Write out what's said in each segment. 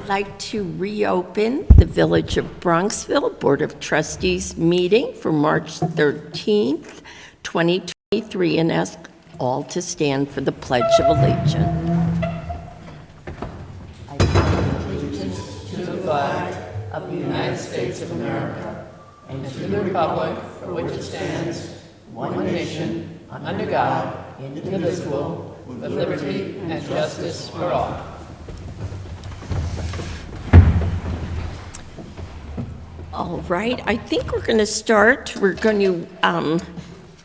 I'd like to reopen the Village of Bronxville Board of Trustees meeting for March 13th, 2023, and ask all to stand for the Pledge of Allegiance. I pledge allegiance to the flag of the United States of America and to the republic for which it stands, one nation, under God, indivisible, with liberty and justice for all. All right, I think we're going to start. We're going to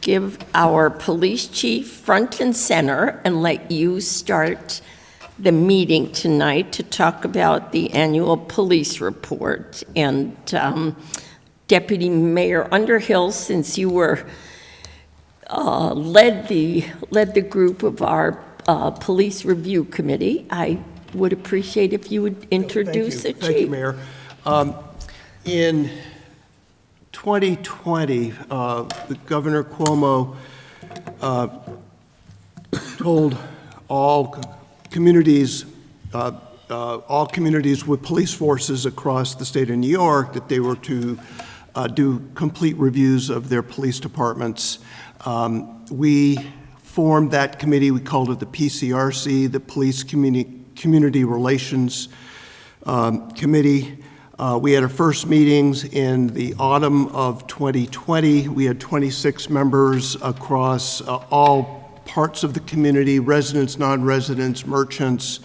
give our police chief front and center and let you start the meeting tonight to talk about the annual police report. And Deputy Mayor Underhill, since you were led the group of our police review committee, I would appreciate if you would introduce the chief. Thank you, Mayor. In 2020, the Governor Cuomo told all communities with police forces across the state of New York that they were to do complete reviews of their police departments. We formed that committee. We called it the PCRC, the Police Community Relations Committee. We had our first meetings in the autumn of 2020. We had 26 members across all parts of the community: residents, non-residents, merchants,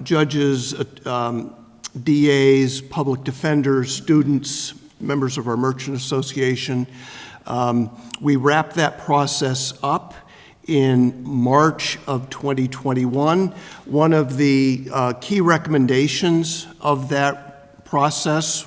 judges, DAs, public defenders, students, members of our merchant association. We wrapped that process up in March of 2021. One of the key recommendations of that process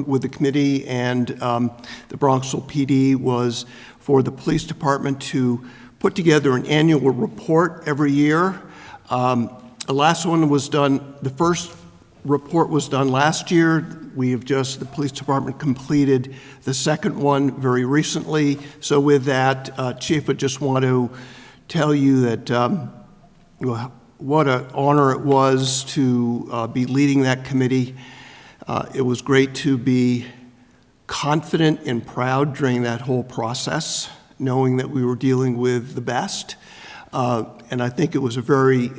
with the committee and the Bronxville PD was for the police department to put together an annual report every year. The last one was done, the first report was done last year. The police department completed the second one very recently. So with that, Chief, I just want to tell you that what an honor it was to be leading that committee. It was great to be confident and proud during that whole process, knowing that we were dealing with the best. And I think it was a very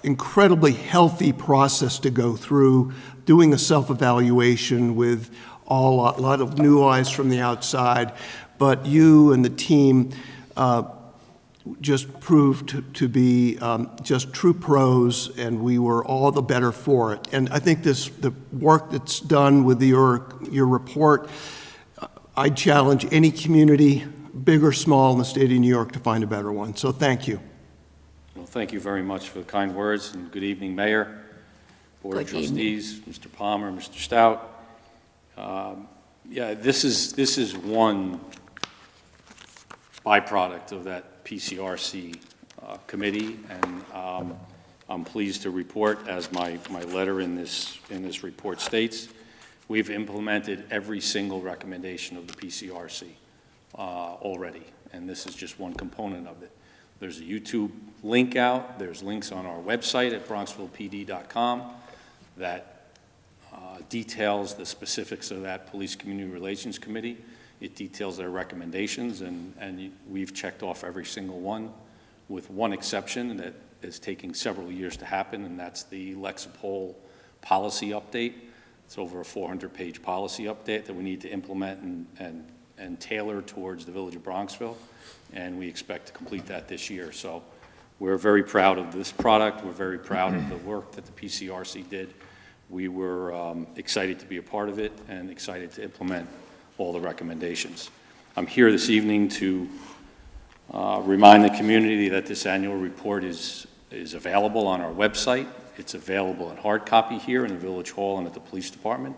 incredibly healthy process to go through, doing a self-evaluation with a lot of new eyes from the outside. But you and the team just proved to be just true pros, and we were all the better for it. And I think the work that's done with your report, I challenge any community, big or small, in the state of New York to find a better one. So thank you. Well, thank you very much for the kind words, and good evening, Mayor, Board of Trustees, Mr. Palmer, Mr. Stout. Yeah, this is one byproduct of that PCRC committee, and I'm pleased to report, as my letter in this report states, we've implemented every single recommendation of the PCRC already, and this is just one component of it. There's a YouTube link out. There's links on our website at bronxvillepd.com that details the specifics of that Police Community Relations Committee. It details their recommendations, and we've checked off every single one, with one exception that is taking several years to happen, and that's the Lexapol policy update. It's over a 400-page policy update that we need to implement and tailor towards the Village of Bronxville, and we expect to complete that this year. So we're very proud of this product. We're very proud of the work that the PCRC did. We were excited to be a part of it and excited to implement all the recommendations. I'm here this evening to remind the community that this annual report is available on our website. It's available in hard copy here in the Village Hall and at the Police Department.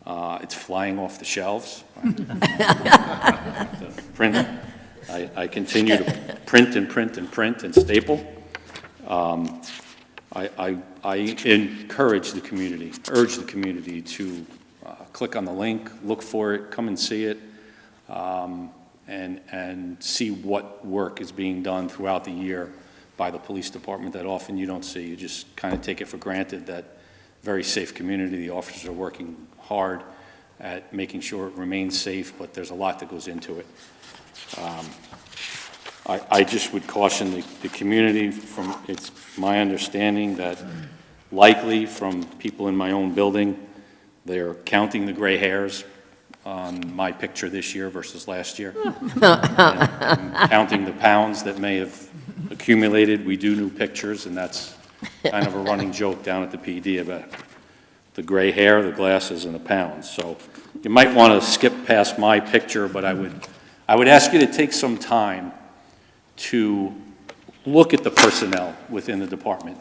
It's flying off the shelves. Print. I continue to print and print and print and staple. I encourage the community, urge the community to click on the link, look for it, come and see it, and see what work is being done throughout the year by the police department that often you don't see. You just kind of take it for granted that very safe community. The officers are working hard at making sure it remains safe, but there's a lot that goes into it. I just would caution the community from, it's my understanding that likely from people in my own building, they're counting the gray hairs on my picture this year versus last year. and counting the pounds that may have accumulated. We do new pictures, and that's kind of a running joke down at the PD about the gray hair, the glasses, and the pounds. So you might want to skip past my picture, but I would ask you to take some time to look at the personnel within the department,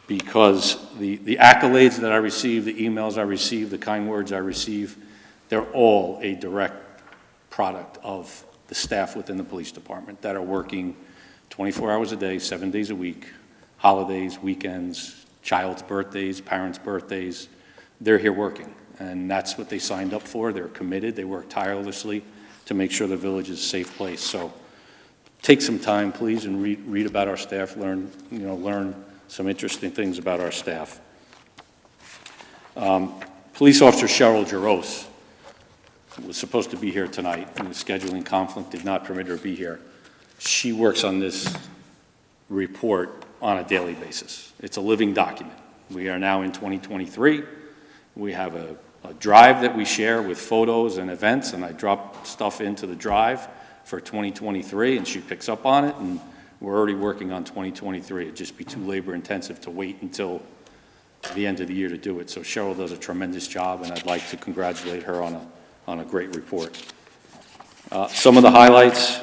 because the accolades that I receive, the emails I receive, the kind words I receive, they're all a direct product of the staff within the police department that are working 24 hours a day, 7 days a week, holidays, weekends, child's birthdays, parents' birthdays. They're here working, and that's what they signed up for. They're committed. They work tirelessly to make sure the village is a safe place. So take some time, please, and read about our staff, learn some interesting things about our staff. Police Officer Cheryl Jaros was supposed to be here tonight, and the scheduling conflict did not permit her to be here. She works on this report on a daily basis. It's a living document. We are now in 2023. We have a drive that we share with photos and events, and I drop stuff into the drive for 2023, and she picks up on it, and we're already working on 2023. It'd just be too labor intensive to wait until the end of the year to do it. So Cheryl does a tremendous job, and I'd like to congratulate her on a great report. Some of the highlights,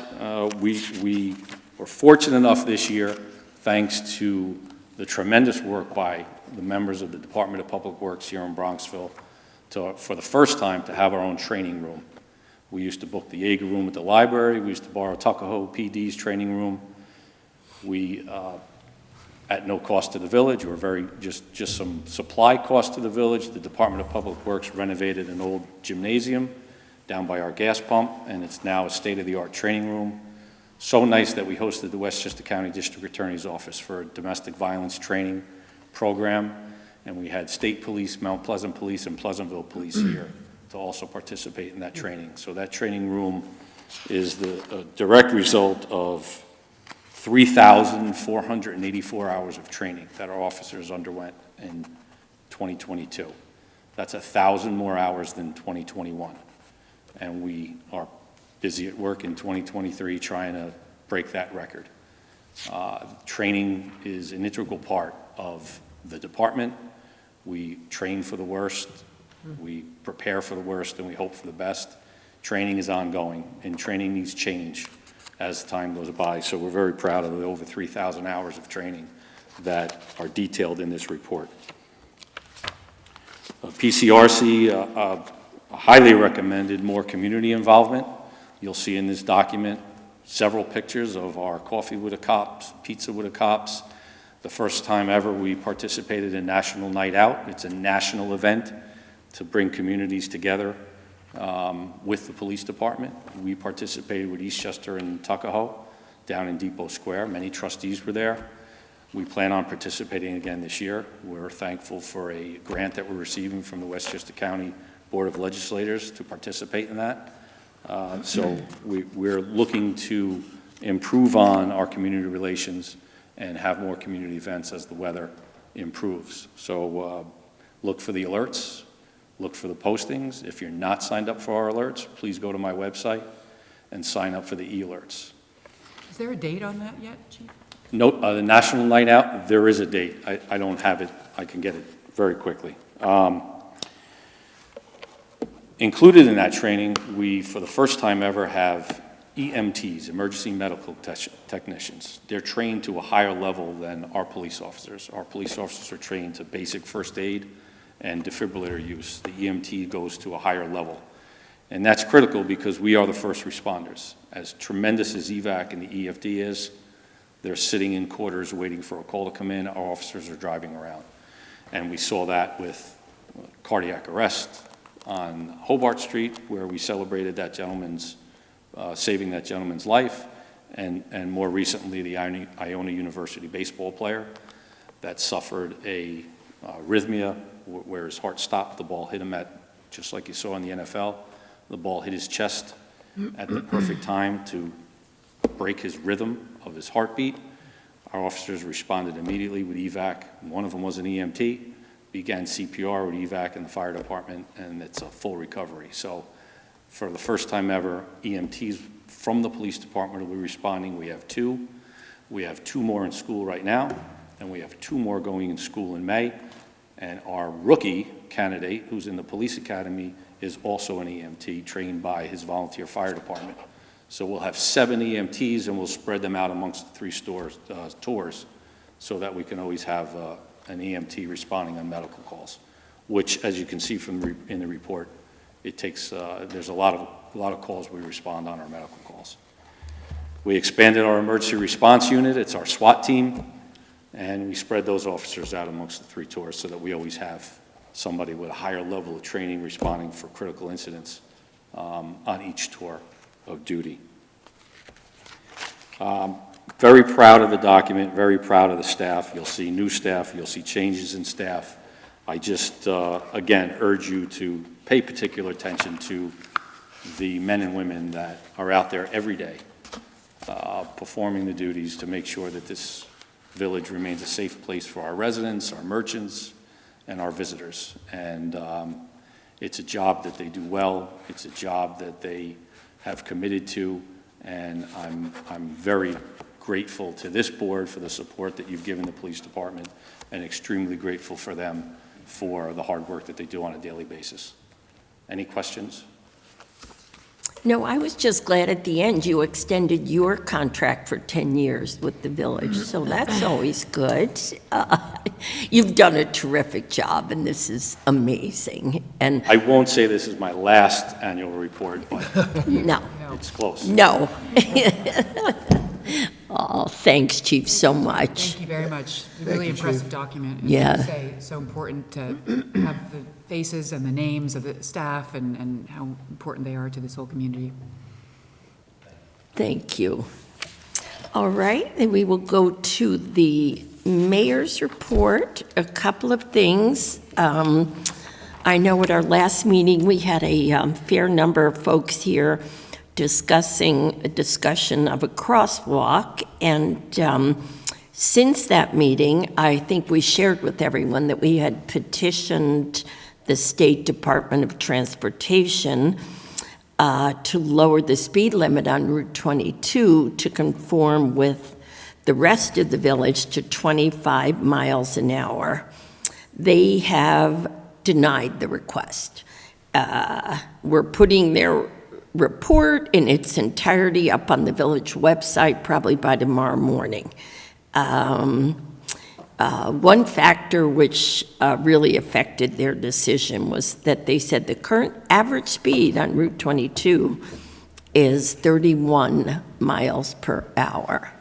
we were fortunate enough this year, thanks to the tremendous work by the members of the Department of Public Works here in Bronxville, for the first time to have our own training room. We used to book the Jaeger room at the library. We used to borrow Tuckahoe PD's training room. We, at no cost to the village, or just some supply cost to the village, the Department of Public Works renovated an old gymnasium down by our gas pump, and it's now a state-of-the-art training room. So nice that we hosted the Westchester County District Attorney's Office for a domestic violence training program, and we had state police, Mount Pleasant Police, and Pleasantville Police here to also participate in that training. So that training room is the direct result of 3,484 hours of training that our officers underwent in 2022. That's 1,000 more hours than 2021. And we are busy at work in 2023 trying to break that record. Training is an integral part of the department. We train for the worst, we prepare for the worst, and we hope for the best. Training is ongoing, and training needs change as time goes by. So we're very proud of the over 3,000 hours of training that are detailed in this report. PCRC highly recommended more community involvement. You'll see in this document several pictures of our coffee with the cops, pizza with the cops. The first time ever we participated in National Night Out. It's a national event to bring communities together with the police department. We participated with Eastchester and Tuckahoe down in Depot Square. Many trustees were there. We plan on participating again this year. We're thankful for a grant that we're receiving from the Westchester County Board of Legislators to participate in that. So we're looking to improve on our community relations and have more community events as the weather improves. So look for the alerts, look for the postings. If you're not signed up for our alerts, please go to my website and sign up for the e-alerts. Is there a date on that yet, Chief? No, the National Night Out, there is a date. I don't have it. I can get it very quickly. Included in that training, we, for the first time ever, have EMTs, emergency medical technicians. They're trained to a higher level than our police officers. Our police officers are trained to basic first aid and defibrillator use. The EMT goes to a higher level. And that's critical because we are the first responders. As tremendous as EVAC and the EFD is, they're sitting in quarters waiting for a call to come in. Our officers are driving around. And we saw that with cardiac arrest on Hobart Street, where we celebrated that gentleman's, saving that gentleman's life, and more recently, the Iona University baseball player that suffered a arrhythmia, where his heart stopped. The ball hit him just like you saw in the NFL, the ball hit his chest at the perfect time to break his rhythm of his heartbeat. Our officers responded immediately with evac. One of them was an EMT, began CPR with evac in the fire department, and it's a full recovery. So for the first time ever, EMTs from the police department will be responding. We have two. We have two more in school right now, and we have two more going in school in May. And our rookie candidate, who's in the police academy, is also an EMT trained by his volunteer fire department. So we'll have 7 EMTs, and we'll spread them out amongst the 3 tours so that we can always have an EMT responding on medical calls, which, as you can see from in the report, it takes, there's a lot of calls we respond on our medical calls. We expanded our emergency response unit. It's our SWAT team, and we spread those officers out amongst the 3 tours so that we always have somebody with a higher level of training responding for critical incidents on each tour of duty. Very proud of the document, very proud of the staff. You'll see new staff, you'll see changes in staff. I just, again, urge you to pay particular attention to the men and women that are out there every day performing the duties to make sure that this village remains a safe place for our residents, our merchants, and our visitors. And it's a job that they do well. It's a job that they have committed to, and I'm very grateful to this board for the support that you've given the police department, and extremely grateful for them for the hard work that they do on a daily basis. Any questions? No, I was just glad at the end you extended your contract for 10 years with the village, so that's always good. You've done a terrific job, and this is amazing. And I won't say this is my last annual report, but no, it's close. no. Oh, thanks, Chief, so much. Thank you very much. Really impressive document. And Yeah. like you say, it's so important to have the faces and the names of the staff and how important they are to this whole community. Thank you. All right, then we will go to the mayor's report. A couple of things. I know at our last meeting, we had a fair number of folks here discussing a discussion of a crosswalk, and since that meeting, I think we shared with everyone that we had petitioned the State Department of Transportation to lower the speed limit on Route 22 to conform with the rest of the village to 25 miles an hour. They have denied the request. We're putting their report in its entirety up on the village website probably by tomorrow morning. One factor which really affected their decision was that they said the current average speed on Route 22 is 31 miles per hour.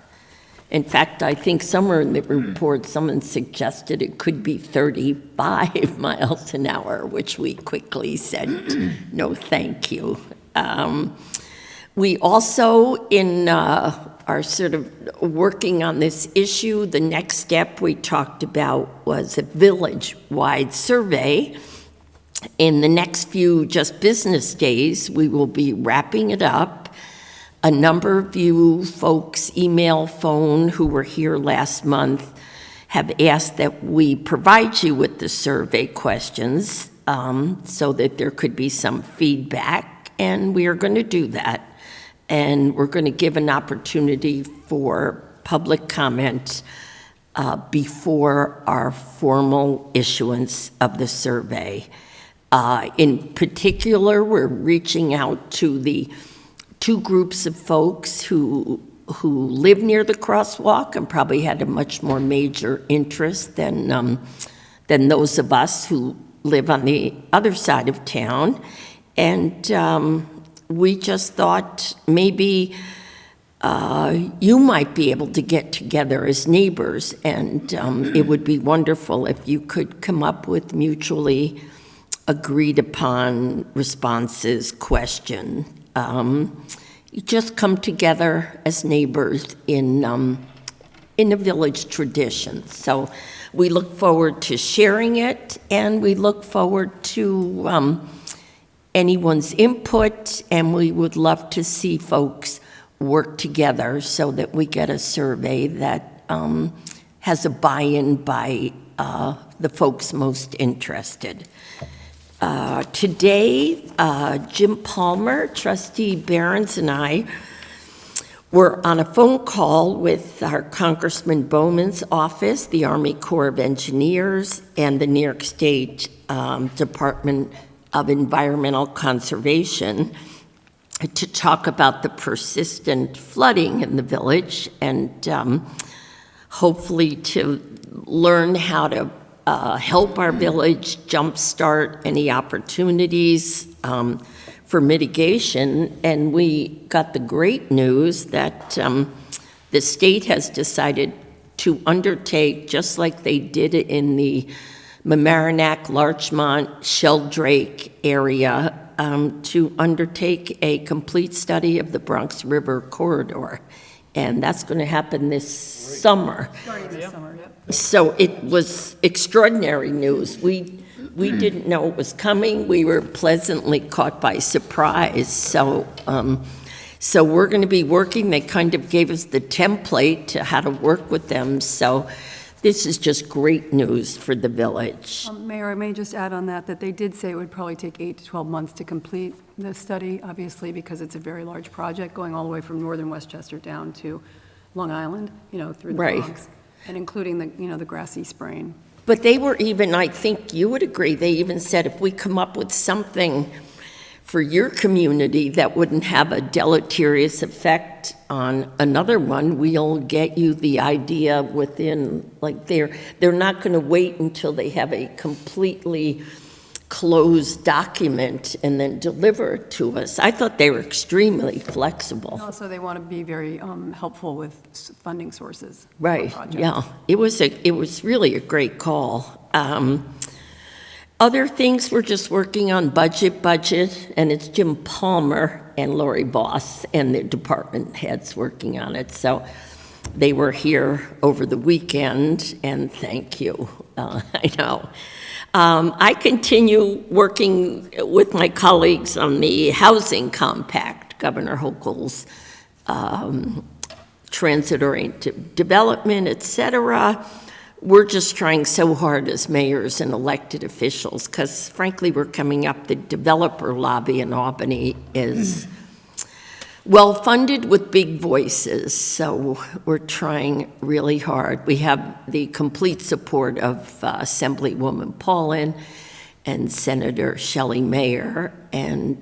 In fact, I think somewhere in the report, someone suggested it could be 35 miles an hour, which we quickly said, no, thank you. We also, in are sort of working on this issue. The next step we talked about was a village-wide survey. In the next few just business days, we will be wrapping it up. A number of you folks, email, phone, who were here last month, have asked that we provide you with the survey questions so that there could be some feedback, and we are going to do that. And we're going to give an opportunity for public comment before our formal issuance of the survey. In particular, we're reaching out to the 2 groups of folks who live near the crosswalk and probably had a much more major interest than those of us who live on the other side of town. And we just thought maybe you might be able to get together as neighbors, and it would be wonderful if you could come up with mutually agreed upon responses, question. You just come together as neighbors in in a village tradition. So we look forward to sharing it, and we look forward to anyone's input, and we would love to see folks work together so that we get a survey that has a buy-in by the folks most interested. Today, Jim Palmer, Trustee Behrens, and I were on a phone call with our Congressman Bowman's office, the Army Corps of Engineers, and the New York State Department of Environmental Conservation to talk about the persistent flooding in the village and hopefully to learn how to help our village jumpstart any opportunities for mitigation. And we got the great news that the state has decided to undertake, just like they did in the Mamaroneck, Larchmont, Sheldrake area, to undertake a complete study of the Bronx River corridor. And that's going to happen this summer. Starting this summer, yep. So it was extraordinary news. We didn't know it was coming. We were pleasantly caught by surprise. So we're going to be working. They kind of gave us the template to how to work with them. So this is just great news for the village. Mayor, I may just add on that they did say it would probably take 8 to 12 months to complete the study, obviously, because it's a very large project going all the way from northern Westchester down to Long Island, through the Right. Bronx, and including the grassy sprain. But they were even, I think you would agree, they even said if we come up with something for your community that wouldn't have a deleterious effect on another one, we'll get you the idea within, like they're not going to wait until they have a completely closed document and then deliver it to us. I thought they were extremely flexible. Also, they want to be very helpful with funding sources. for Right, projects. yeah. It was really a great call. Other things, we're just working on budget, and it's Jim Palmer and Lori Boss and the department heads working on it. So they were here over the weekend, and thank you. I know. I continue working with my colleagues on the housing compact, Governor Hochul's transit-oriented development, et cetera. We're just trying so hard as mayors and elected officials because, frankly, we're coming up, the developer lobby in Albany is well-funded with big voices, so we're trying really hard. We have the complete support of Assemblywoman Paulin and Senator Shelley Mayer, and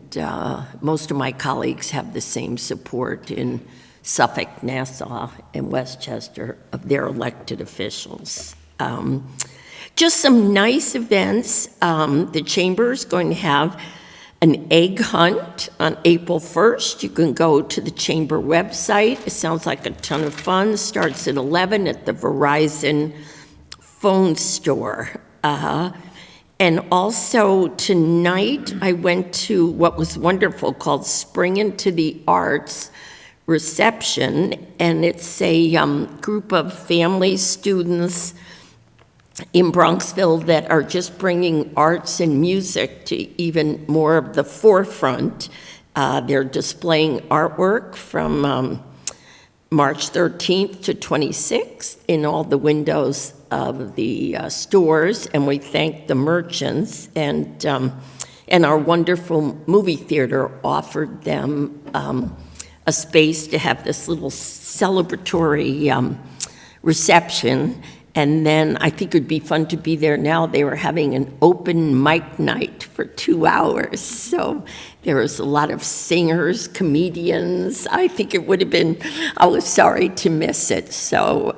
most of my colleagues have the same support in Suffolk, Nassau, and Westchester of their elected officials. Just some nice events. The Chamber is going to have an egg hunt on April 1st. You can go to the Chamber website. It sounds like a ton of fun. Starts at 11 at the Verizon phone store. And also tonight, I went to what was wonderful called Spring into the Arts reception, and it's a group of families, students in Bronxville that are just bringing arts and music to even more of the forefront. They're displaying artwork from March 13th to 26th in all the windows of the stores, and we thank the merchants, and our wonderful movie theater offered them a space to have this little celebratory reception. And then I think it would be fun to be there now. They were having an open mic night for 2 hours. So there was a lot of singers, comedians. I think it would have been, I was sorry to miss it. So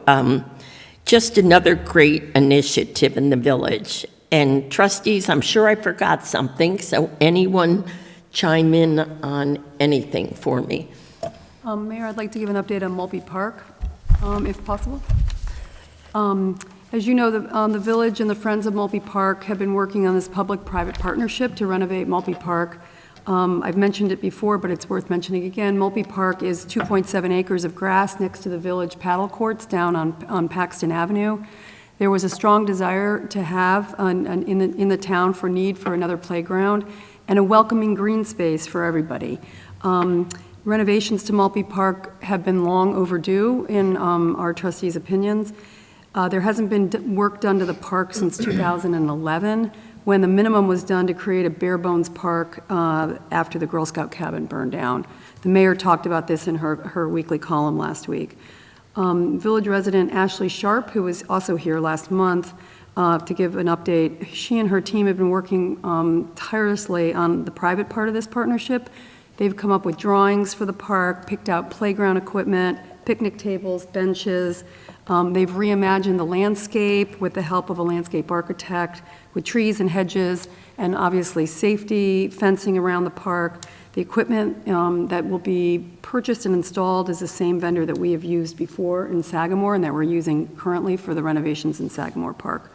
just another great initiative in the village. And trustees, I'm sure I forgot something, so anyone chime in on anything for me. Mayor, I'd like to give an update on Mulpey Park, if possible. As you know, the village and the Friends of Mulpey Park have been working on this public-private partnership to renovate Mulpey Park. I've mentioned it before, but it's worth mentioning again. Mulpey Park is 2.7 acres of grass next to the village paddle courts down on Paxton Avenue. There was a strong desire to have in the town for need for another playground and a welcoming green space for everybody. Renovations to Mulpey Park have been long overdue in our trustees' opinions. There hasn't been work done to the park since 2011, when the minimum was done to create a bare-bones park after the Girl Scout cabin burned down. The mayor talked about this in her weekly column last week. Village resident Ashley Sharp, who was also here last month to give an update, she and her team have been working tirelessly on the private part of this partnership. They've come up with drawings for the park, picked out playground equipment, picnic tables, benches. They've reimagined the landscape with the help of a landscape architect, with trees and hedges, and obviously safety, fencing around the park. The equipment that will be purchased and installed is the same vendor that we have used before in Sagamore and that we're using currently for the renovations in Sagamore Park.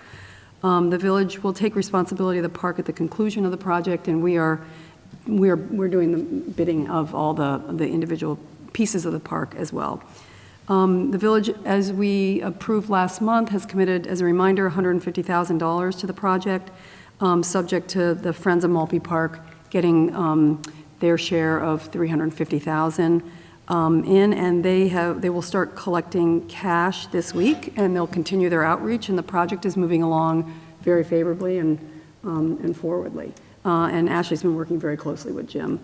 The village will take responsibility of the park at the conclusion of the project, and we're doing the bidding of all the individual pieces of the park as well. The village, as we approved last month, has committed, as a reminder, $150,000 to the project, subject to the Friends of Mulpey Park getting their share of $350,000 and they will start collecting cash this week, and they'll continue their outreach, and the project is moving along very favorably and forwardly. And Ashley's been working very closely with Jim.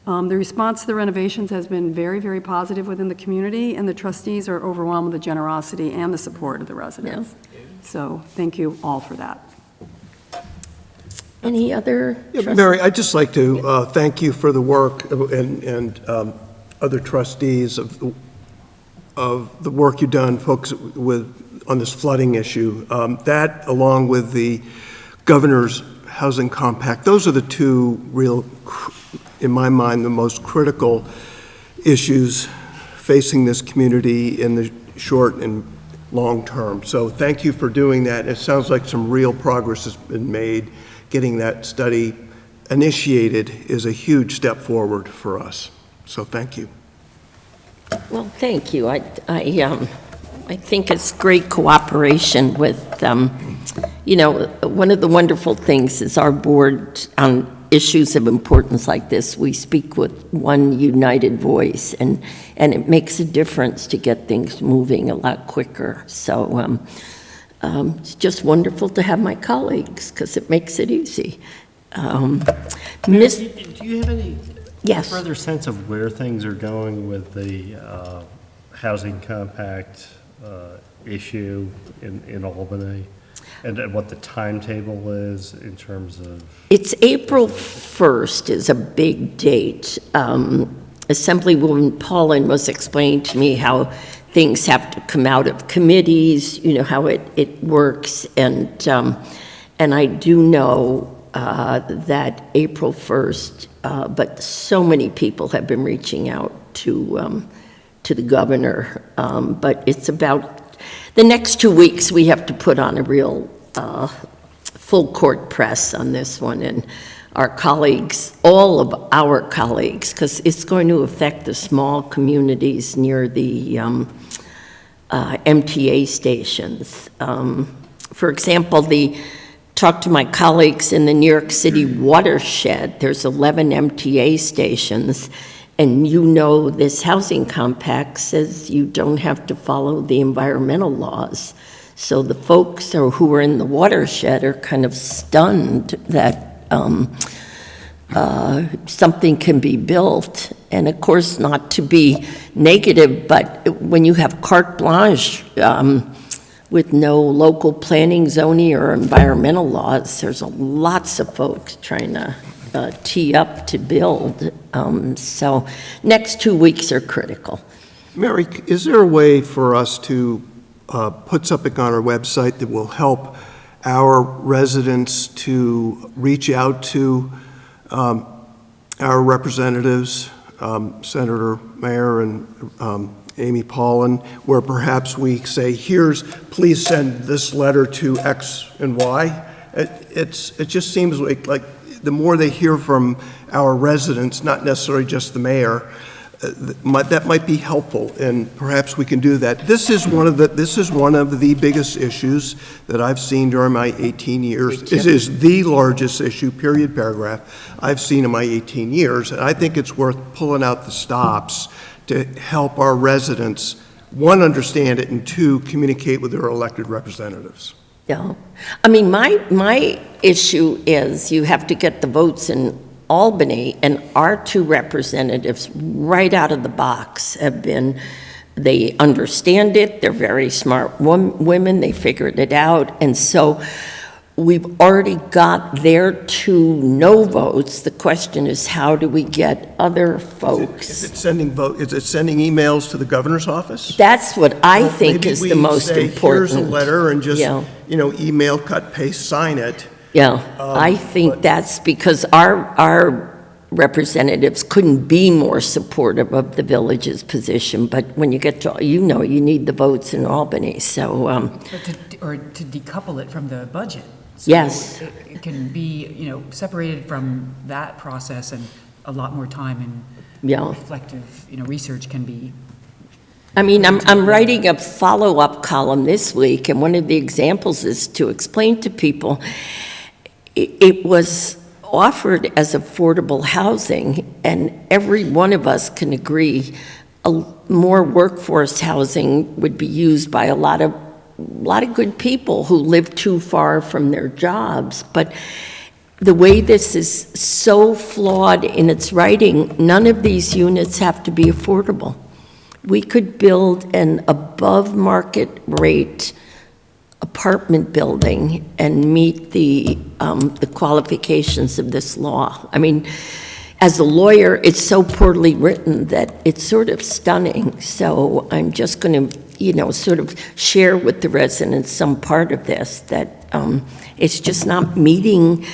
The response to the renovations has been very, very positive within the community, and the trustees are overwhelmed with the generosity and the support of the residents. Yeah. So thank you all for that. Any other? Mary, I'd just like to thank you for the work and other trustees of the work you've done, folks, on this flooding issue. That, along with the governor's housing compact, those are the two real, in my mind, the most critical issues facing this community in the short and long term. So thank you for doing that. It sounds like some real progress has been made. Getting that study initiated is a huge step forward for us. So thank you. Well, thank you. I think it's great cooperation with, one of the wonderful things is our board on issues of importance like this, we speak with one united voice, and it makes a difference to get things moving a lot quicker. So it's just wonderful to have my colleagues because it makes it easy. Do you have any further sense of where things are going with the housing compact issue in Albany? And what the timetable is in terms of? It's April 1st is a big date. Assemblywoman Paulin was explaining to me how things have to come out of committees, how it works. And I do know that April 1st, but so many people have been reaching out to the governor. But it's about the next 2 weeks, we have to put on a real full court press on this one, and our colleagues, all of our colleagues, because it's going to affect the small communities near the MTA stations. For example, talk to my colleagues in the New York City watershed. There's 11 MTA stations, and this housing compact says you don't have to follow the environmental laws. So the folks who are in the watershed are kind of stunned that something can be built. And of course, not to be negative, but when you have carte blanche with no local planning, zoning, or environmental laws, there's lots of folks trying to tee up to build. So next 2 weeks are critical. Mary, is there a way for us to put something on our website that will help our residents to reach out to our representatives, Senator Mayer and Amy Paulin, where perhaps we say, please send this letter to X and Y? It just seems like the more they hear from our residents, not necessarily just the mayor, that might be helpful, and perhaps we can do that. This is one of the biggest issues that I've seen during my 18 years. It is the largest issue, period, paragraph, I've seen in my 18 years, and I think it's worth pulling out the stops to help our residents, one, understand it, and two, communicate with their elected representatives. Yeah. I mean, my issue is you have to get the votes in Albany, and our two representatives right out of the box have been, they understand it, they're very smart women, they figured it out, and so we've already got their two no votes. The question is, how do we get other folks? Is it sending emails to the governor's office? That's what I think is the most Maybe we say, important. here's a letter, and just, Yeah. Email, cut, paste, sign it. Yeah, I think that's because our representatives couldn't be more supportive of the village's position, but when you get to, you need the votes in Albany, so, Or to decouple it from the budget. So Yes. It can be, separated from that process, and a lot more time and yeah. reflective, research can be. I mean, I'm writing a follow-up column this week, and one of the examples is to explain to people, it was offered as affordable housing, and every one of us can agree more workforce housing would be used by a lot of good people who live too far from their jobs. But the way this is so flawed in its writing, none of these units have to be affordable. We could build an above-market rate apartment building and meet the qualifications of this law. I mean, as a lawyer, it's so poorly written that it's sort of stunning. So I'm just going to, sort of share with the residents some part of this, that it's just not meeting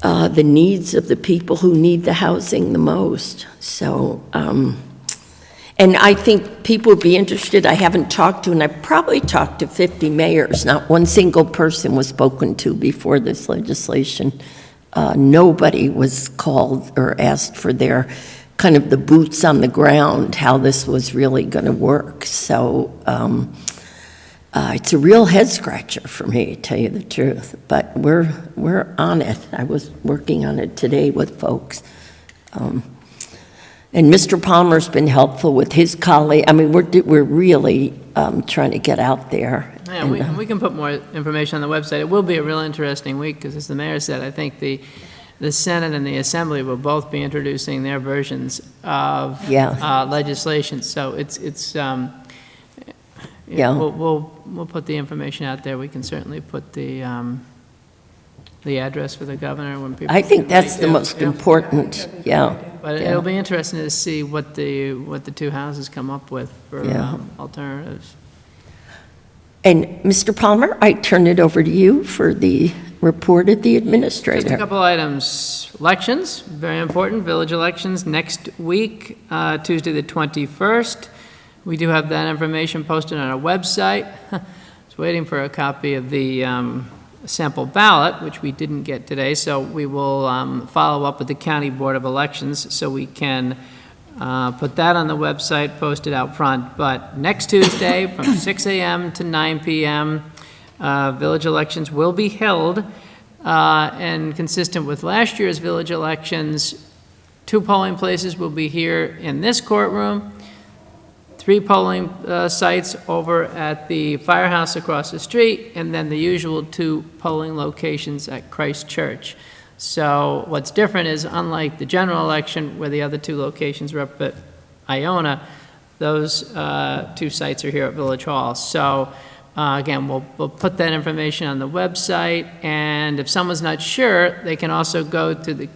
the needs of the people who need the housing the most. So, and I think people would be interested. I haven't talked to, and I've probably talked to 50 mayors. Not one single person was spoken to before this legislation. Nobody was called or asked for their kind of the boots on the ground, how this was really going to work. So it's a real head scratcher for me, to tell you the truth. But we're on it. I was working on it today with folks. And Mr. Palmer's been helpful with his colleague. I mean, we're really trying to get out there. Yeah, we can put more information on the website. It will be a real interesting week, because as the mayor said, I think the Senate and the Assembly will both be introducing their versions of legislation. So we'll put the information out there. We can certainly put the address for the governor when people. I think that's the most important. Yeah. But it'll be interesting to see what the two houses come up with for alternatives. And Mr. Palmer, I turn it over to you for the report of the administrator. Just a couple items. Elections, very important. Village elections next week, Tuesday the 21st. We do have that information posted on our website. I was waiting for a copy of the sample ballot, which we didn't get today, so we will follow up with the County Board of Elections so we can put that on the website, post it out front. But next Tuesday from 6 a.m. to 9 p.m., village elections will be held, and consistent with last year's village elections, 2 polling places will be here in this courtroom, 3 polling sites over at the firehouse across the street, and then the usual 2 polling locations at Christ Church. So what's different is, unlike the general election where the other 2 locations were up at Iona, those 2 sites are here at Village Hall. So again, we'll put that information on the website, and if someone's not sure, they can also go to the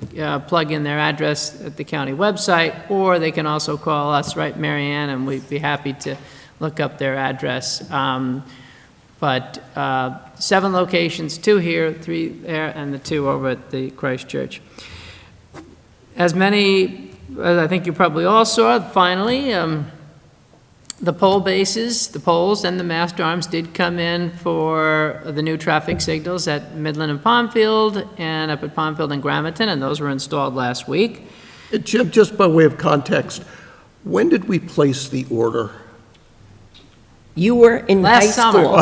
plug in their address at the county website, or they can also call us, right, Mary Ann, and we'd be happy to look up their address. But 7 locations, 2 here, 3 there, and the 2 over at the Christ Church. As I think you probably all saw, finally, The pole bases, the poles and the mast arms did come in for the new traffic signals at Midland and Pondfield and up at Pondfield and Gramerton, and those were installed last week. Jim, just by way of context, when did we place the order? You were in high Last summer. school.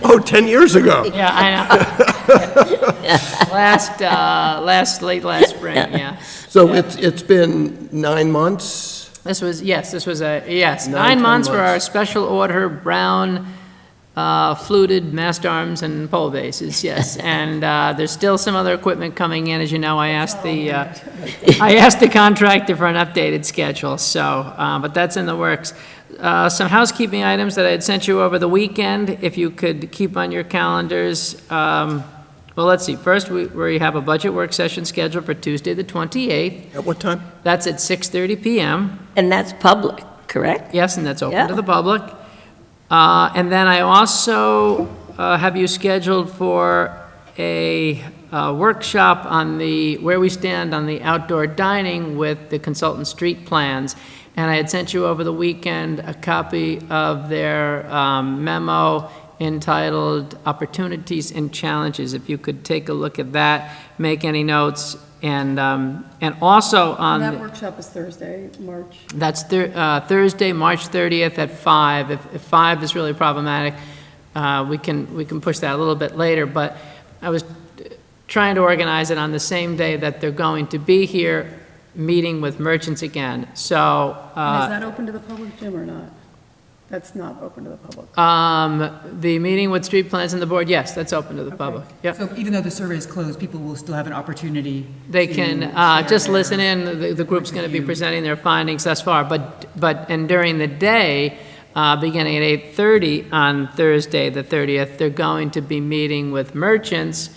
Oh, 10 years ago. Yeah, I know. Late last spring, yeah. So it's been 9 months? This was 9 10 months for our months. special order brown fluted mast arms and pole bases, yes. And there's still some other equipment coming in. As you know, I asked the contractor for an updated schedule, so, but that's in the works. Some housekeeping items that I had sent you over the weekend, if you could keep on your calendars. Well, let's see. First, we have a budget work session scheduled for Tuesday, the 28th. At what time? That's at 6:30 PM. And that's public, correct? Yes, and that's open to Yeah. the public. And then I also have you scheduled for a workshop on where we stand on the outdoor dining with the consultant street plans. And I had sent you over the weekend a copy of their memo entitled Opportunities and Challenges. If you could take a look at that, make any notes, and also on... That workshop is Thursday, March. That's Thursday, March 30th at 5. If 5 is really problematic, we can push that a little bit later, but I was trying to organize it on the same day that they're going to be here meeting with merchants again, so... And is that open to the public, Jim, or not? That's not open to the public. The meeting with street plans and the board, yes, that's open to the public, yep. So even though the survey is closed, people will still have an opportunity They to can share just their- listen in, the group's going to be presenting their findings thus far, and during the day, beginning at 8:30 on Thursday, the 30th, they're going to be meeting with merchants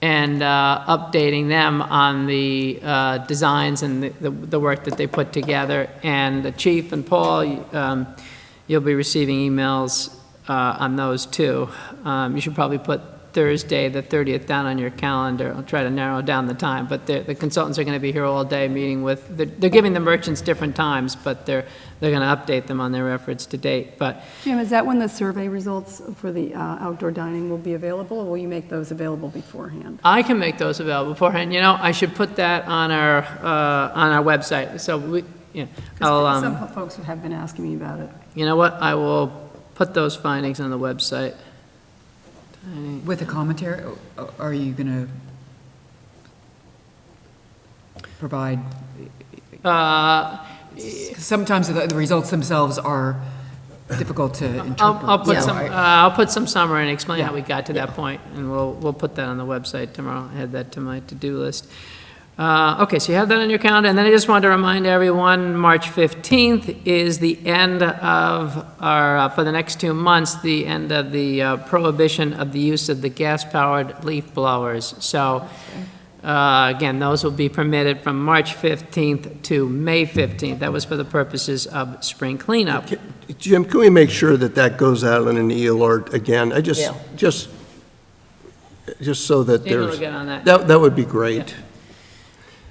and updating them on the designs and the work that they put together. And the chief and Paul, you'll be receiving emails on those too. You should probably put Thursday, the 30th, down on your calendar. I'll try to narrow down the time, but the consultants are going to be here all day meeting with, they're giving the merchants different times, but they're going to update them on their efforts to date. But Jim, is that when the survey results for the outdoor dining will be available, or will you make those available beforehand? I can make those available beforehand. You know, I should put that on our website. So I'll, Some folks have been asking me about it. you know what? I will put those findings on the website. With a commentary, or are you going to provide, sometimes the results themselves are difficult to interpret. I'll put some summary and explain how we got to that point, and we'll put that on the website tomorrow. I add that to my to-do list. Okay, so you have that on your calendar, and then I just wanted to remind everyone, March 15th is the end of our, for the next 2 months, the end of the prohibition of the use of the gas-powered leaf blowers. So, again, those will be permitted from March 15th to May 15th. That was for the purposes of spring cleanup. Jim, can we make sure that that goes out in an e-alert again? Just so that Steve will there's... get on that. That would be great.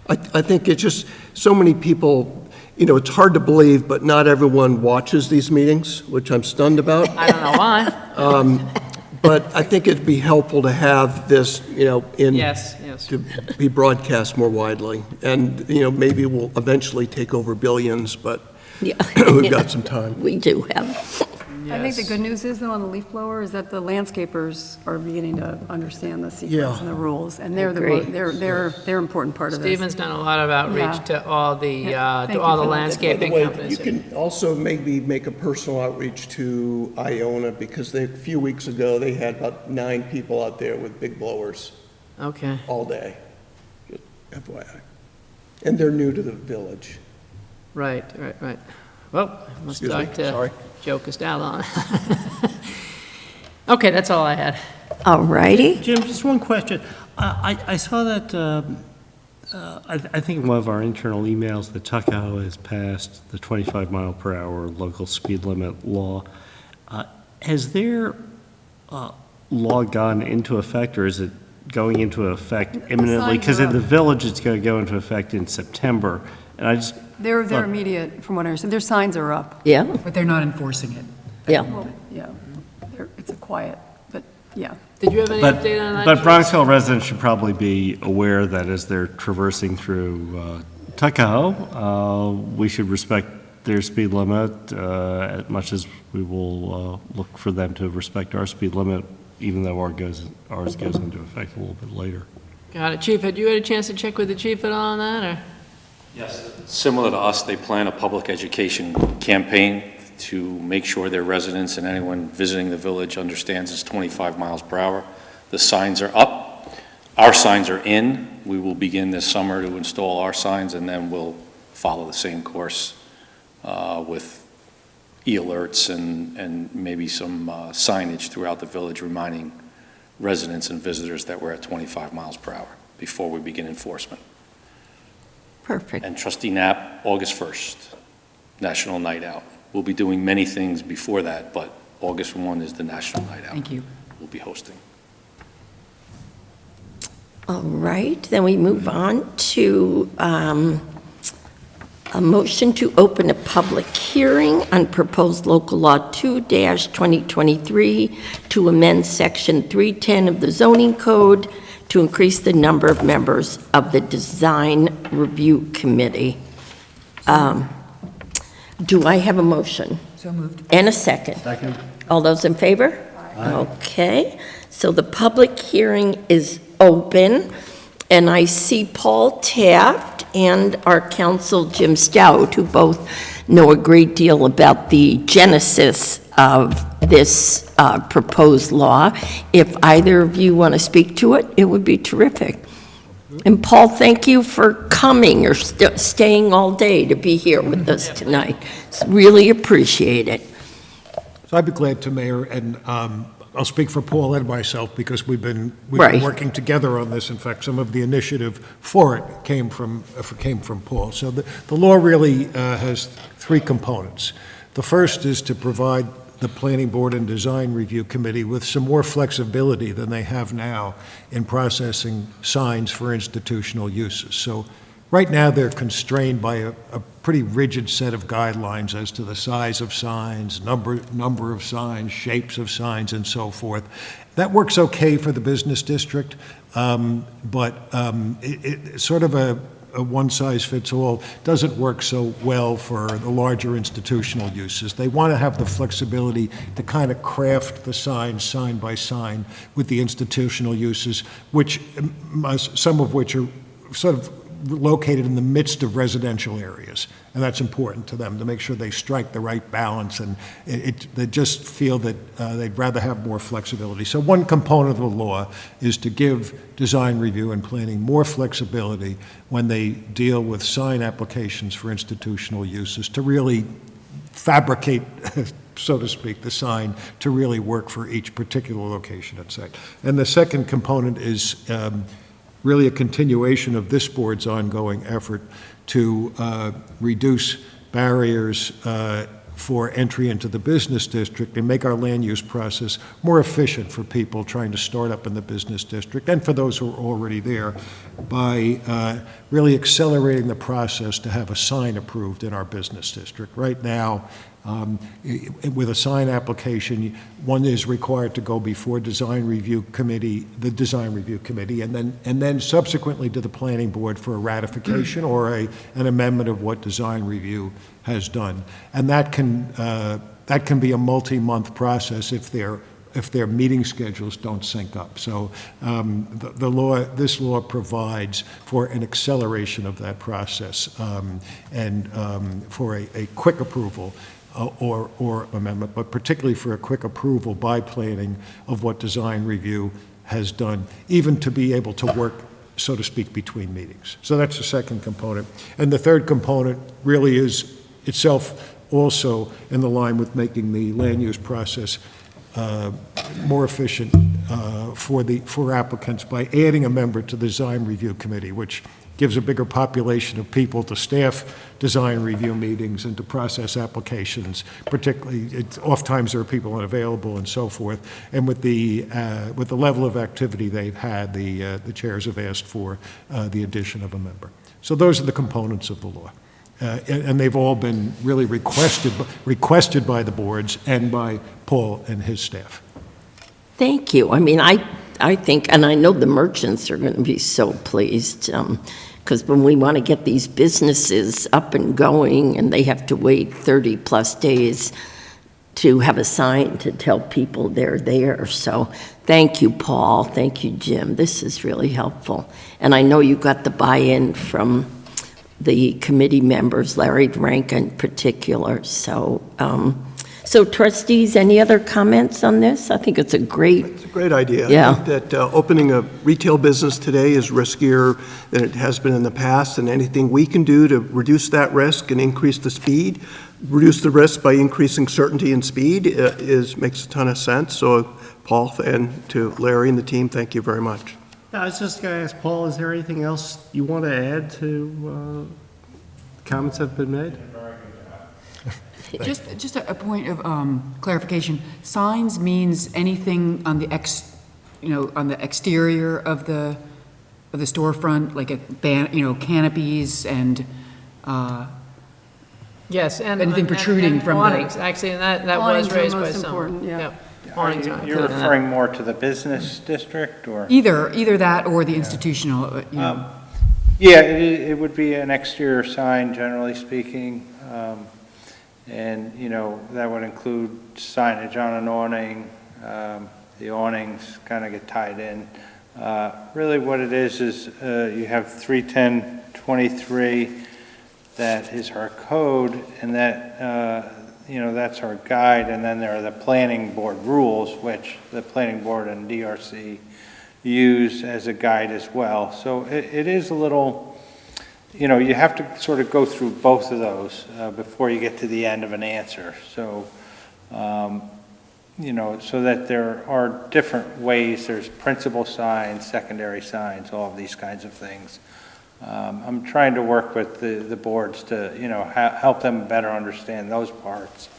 I think it's just, so many people, you know, it's hard to believe, but not everyone watches these meetings, which I'm stunned about. I don't know why. But I think it'd be helpful to have this, you know, Yes. to be broadcast more widely. And, you know, maybe we'll eventually take over billions, but Yeah. we've got some time. We do have. I think the good news is, though, on the leaf blower, is that the landscapers are beginning to understand the sequence Yeah. and the rules, and they're Agree. they're an important part of this. Stephen's done a lot of outreach Yeah. to all the, Thank to you all the for that. By the landscaping way, companies. you can also maybe make a personal outreach to Iona, because a few weeks ago, they had about 9 people out there with big blowers Okay. all day, just FYI. And they're new to the village. Right. Well, let's Excuse me, talk to sorry. Joe Costello. Okay, that's all I had. All righty. Jim, just one question. I saw that, I think in one of our internal emails, that Tuckahoe has passed the 25 mile per hour local speed limit law. Has their law gone into effect, or is it going into effect imminently? Because in the village, it's going to go into effect in September. And They're immediate, from what I understand. Their signs are up. Yeah, But they're not enforcing it. yeah. Yeah, it's a quiet, but yeah. Did you have any But, update on that? but Chief? Bronxville residents should probably be aware that as they're traversing through Tuckahoe, we should respect their speed limit as much as we will look for them to respect our speed limit, even though ours goes into effect a little bit later. Got it. Chief, had you had a chance to check with the chief at all on that, or? Yes. Similar to us, they plan a public education campaign to make sure their residents and anyone visiting the village understands it's 25 miles per hour. The signs are up. Our signs are in. We will begin this summer to install our signs, and then we'll follow the same course with e-alerts and maybe some signage throughout the village reminding residents and visitors that we're at 25 miles per hour before we begin enforcement. Perfect. And Trustee Knapp, August 1st, National Night Out. We'll be doing many things before that, but August 1 is the National Night Out. Thank you. We'll be hosting. All right, then we move on to a motion to open a public hearing on proposed local law 2-2023 to amend section 310 of the zoning code to increase the number of members of the design review committee. Do I have a motion? So moved. And a second? Second. All those in favor? Okay, so the public hearing is open, and I see Paul Taft and our counsel Jim Stout, who both know a great deal about the genesis of this proposed law. If either of you want to speak to it, it would be terrific. And Paul, thank you for coming or staying all day to be here with us tonight. Really appreciate it. So I'd be glad to, Mayor, and I'll speak for Paul and myself because we've been Right. working together on this. In fact, some of the initiative for it came from Paul. So the law really has three components. The first is to provide the Planning Board and Design Review Committee with some more flexibility than they have now in processing signs for institutional uses. So right now, they're constrained by a pretty rigid set of guidelines as to the size of signs, number of signs, shapes of signs, and so forth. That works okay for the business district, but it's sort of a one-size-fits-all doesn't work so well for the larger institutional uses. They want to have the flexibility to kind of craft the signs sign by sign with the institutional uses, which some of which are sort of located in the midst of residential areas, and that's important to them to make sure they strike the right balance, and they just feel that they'd rather have more flexibility. So one component of the law is to give design review and planning more flexibility when they deal with sign applications for institutional uses to really fabricate so to speak, the sign to really work for each particular location and site. And the second component is really a continuation of this board's ongoing effort to reduce barriers for entry into the business district and make our land use process more efficient for people trying to start up in the business district and for those who are already there by really accelerating the process to have a sign approved in our business district. Right now, with a sign application, one is required to go before the design review committee, and then subsequently to the planning board for a ratification or an amendment of what design review has done. And that can be a multi-month process if their meeting schedules don't sync up. So this law provides for an acceleration of that process and for a quick approval or amendment, but particularly for a quick approval by planning of what design review has done, even to be able to work, so to speak, between meetings. So that's the second component. And the third component really is itself also in the line with making the land use process more efficient for applicants by adding a member to the design review committee, which gives a bigger population of people to staff design review meetings and to process applications. Particularly, oftentimes there are people unavailable and so forth. And with the level of activity they've had, the chairs have asked for the addition of a member. So those are the components of the law. And they've all been really requested by the boards and by Paul and his staff. Thank you. I mean, I think, and I know the merchants are going to be so pleased, because when we want to get these businesses up and going, and they have to wait 30-plus days to have a sign to tell people they're there. So thank you, Paul. Thank you, Jim. This is really helpful. And I know you got the buy-in from the committee members, Larry Rank in particular. So, so trustees, any other comments on this? I think it's a great idea. Yeah. I think that opening a retail business today is riskier than it has been in the past, and anything we can do to reduce that risk and increase the speed, reduce the risk by increasing certainty and speed makes a ton of sense. So, Paul, and to Larry and the team, thank you very much. I was just going to ask Paul, is there anything else you want to add to comments that have been made? Just a point of clarification. Signs means anything on the on the exterior of the storefront, like canopies and Yes, and anything protruding from the awnings. Actually, and that was Awnings are raised by most some. important, yeah. Yep. Awnings are You're included in that. referring more to the business district, or? either that or the institutional. Yeah, it would be an exterior sign, generally speaking. And, that would include signage on an awning. The awnings kind of get tied in. Really what it is you have 31023, that is our code, and that, that's our guide. And then there are the planning board rules, which the planning board and DRC use as a guide as well. So it is a little, you have to sort of go through both of those before you get to the end of an answer. So, so that there are different ways. There's principal signs, secondary signs, all of these kinds of things. I'm trying to work with the boards to, help them better understand those parts,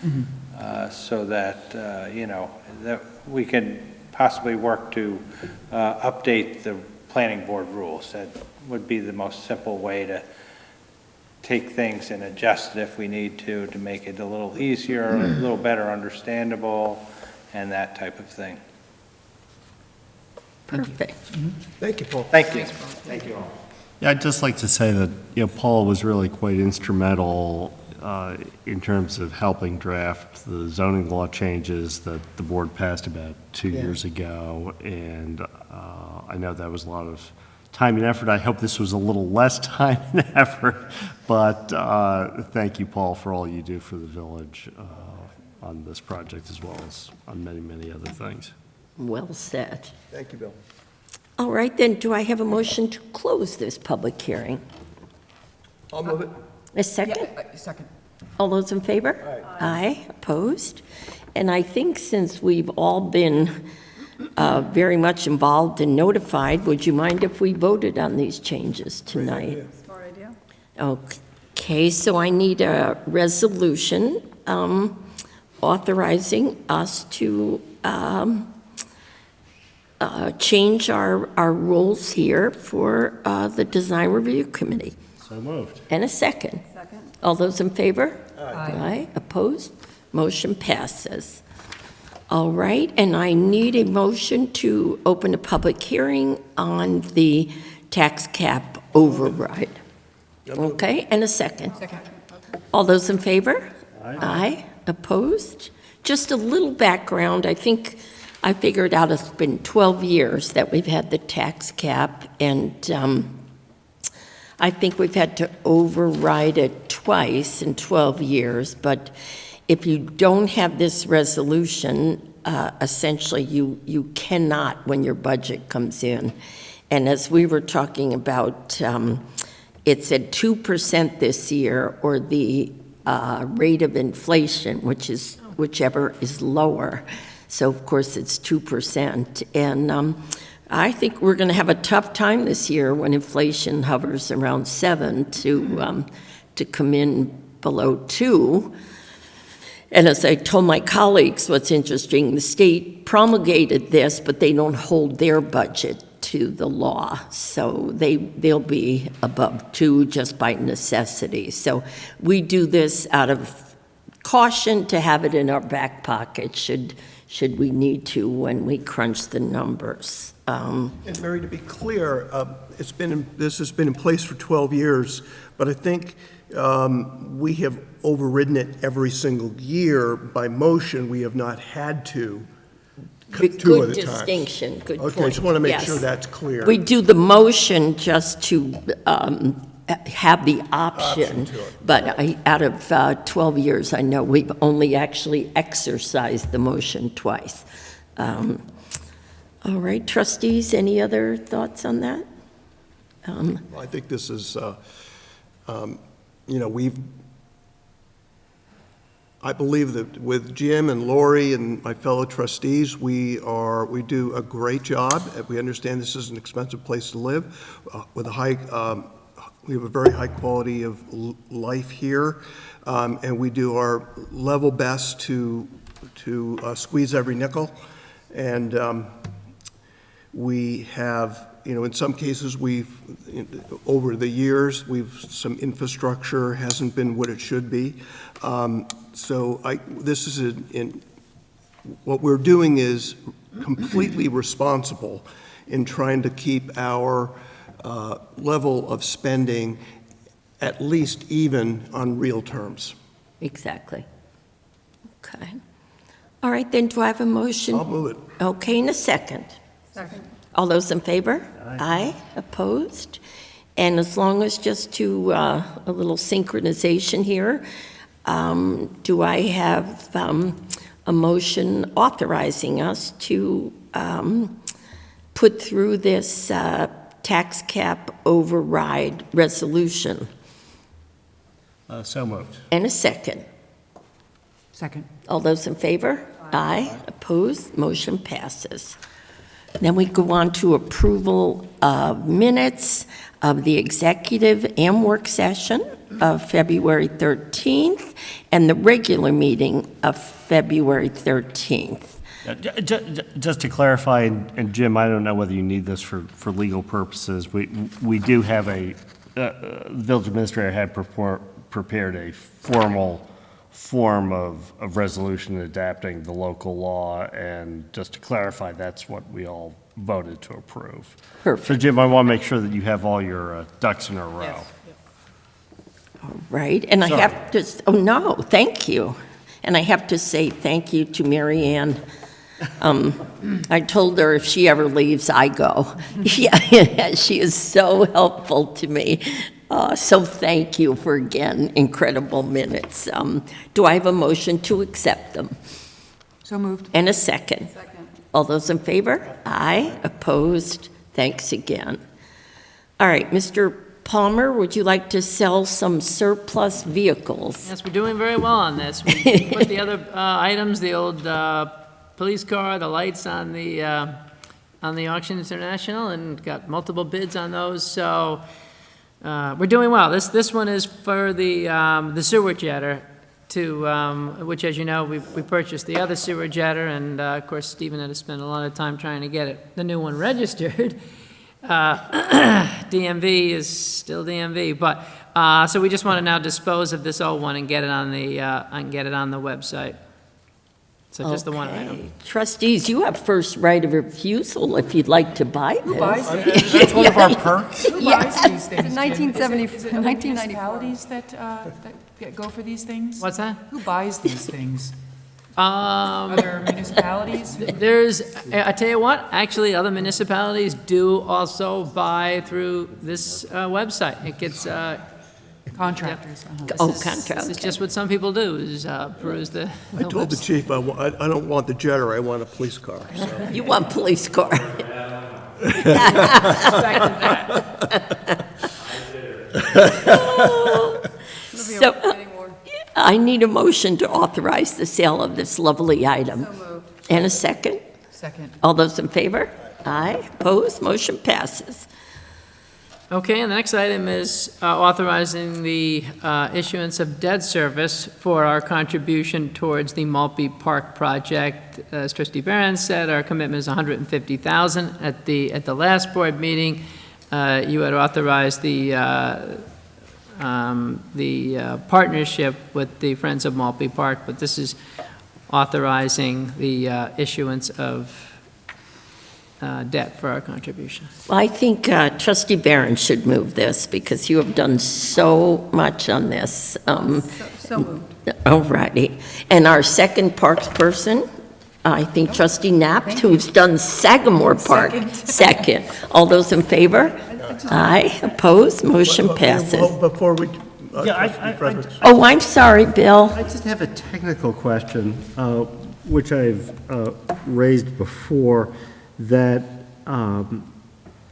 so that, that we can possibly work to update the planning board rules. That would be the most simple way to take things and adjust it if we need to make it a little easier, a little better understandable, and that type of thing. Perfect. Thank you, Paul. Thank you. Thank you all. Yeah, I'd just like to say that, Paul was really quite instrumental in terms of helping draft the zoning law changes that the board passed about 2 years ago. And I know that was a lot of time and effort. I hope this was a little less time and effort, but thank you, Paul, for all you do for the village on this project as well as on many, many other things. Well said. Thank you, Bill. All right, then, do I have a motion to close this public hearing? I'll move it. A second? Second. All those in favor? Aye. Opposed? And I think since we've all been very much involved and notified, would you mind if we voted on these changes tonight? Smart idea. Okay, so I need a resolution authorizing us to change our rules here for the Design Review Committee. So moved. And a second. Second. All those in favor? Aye. Opposed? Motion passes. All right, and I need a motion to open a public hearing on the tax cap override. Okay, and a second. Second. All those in favor? Aye. Opposed? Just a little background. I think I figured out it's been 12 years that we've had the tax cap, and I think we've had to override it twice in 12 years, but if you don't have this resolution, essentially you cannot when your budget comes in. And as we were talking about, it's at 2% this year, or the rate of inflation, whichever is lower. So of course it's 2%. And I think we're going to have a tough time this year when inflation hovers around 7 to come in below 2. And as I told my colleagues, what's interesting, the state promulgated this, but they don't hold their budget to the law, so they'll be above 2 just by necessity. So we do this out of caution to have it in our back pocket should we need to when we crunch the numbers. And Mary, to be clear, this has been in place for 12 years, but I think we have overridden it every single year by motion. We have not had to. Good Two at a time. distinction, good point. Okay, I just want to make Yes. sure that's clear. We do the motion just to have the option, to it. but out of 12 years, I know we've only actually exercised the motion twice. All right, trustees, any other thoughts on that? I think this is, I believe that with Jim and Lori and my fellow trustees, we do a great job. We understand this is an expensive place to live, with we have a very high quality of life here, and we do our level best to squeeze every nickel. And we have, in some cases, over the years, some infrastructure hasn't been what it should be. What we're doing is completely responsible in trying to keep our level of spending at least even on real terms. Exactly. Okay. All right, then, do I have a motion? I'll move it. Okay, in a second. Second. All those in favor? Aye. Opposed? And as long as just to a little synchronization here, do I have a motion authorizing us to put through this tax cap override resolution? So moved. And a second. Second. All those in favor? Aye. Opposed? Motion passes. Then we go on to approval of minutes of the executive and work session of February 13th and the regular meeting of February 13th. Just to clarify, and Jim, I don't know whether you need this for legal purposes, we do have the village administrator had prepared a formal form of resolution adapting the local law, and just to clarify, that's what we all voted to approve. Perfect. So Jim, I want to make sure that you have all your ducks in a row. Yes. All right, and I Sorry. have to, oh, no, thank you. And I have to say thank you to Mary Ann. I told her if she ever leaves, I go. Yeah, she is so helpful to me. So thank you for, again, incredible minutes. Do I have a motion to accept them? So moved. And a second? Second. All those in favor? Aye. Opposed? Thanks again. All right, Mr. Palmer, would you like to sell some surplus vehicles? Yes, we're doing very well on this. We put the other items, the old police car, the lights on the Auction International, and got multiple bids on those, so we're doing well. This one is for the sewer jetter, which, as you know, we purchased the other sewer jetter, and of course, Stephen had to spend a lot of time trying to get the new one registered. DMV is still DMV, but so we just want to now dispose of this old one and get it on the website. So just the one Okay. item. Trustees, you have first right of refusal if you'd like to buy this. Who buys these? That's one of our perks. Who buys these things? It's 1970 Is it other 1994. municipalities that go for these things? What's that? Who buys these things? Other municipalities? I tell you what, actually, other municipalities do also buy through this website. It gets, Contractors. uh-huh. Oh, this contract. is just what some people do, is peruse the I told the website. chief I don't want the jetter, I want a police car, so. You want police car? So, I need a motion to authorize the sale of this lovely item. And a second? Second. All those in favor? Aye. Opposed? Motion passes. Okay, and the next item is authorizing the issuance of debt service for our contribution towards the Maltby Park project. As Trustee Barron said, our commitment is $150,000. At the last board meeting, you had authorized the partnership with the Friends of Maltby Park, but this is authorizing the issuance of debt for our contribution. Well, I think Trustee Barron should move this because you have done so much on this. So moved. All righty. And our second parks person, I think Trustee Knapp, who's done Sagamore Park. Second. All those in favor? Aye. Opposed? Motion passes. Well, before we, Oh, I'm sorry, Bill. I just have a technical question, which I've raised before, that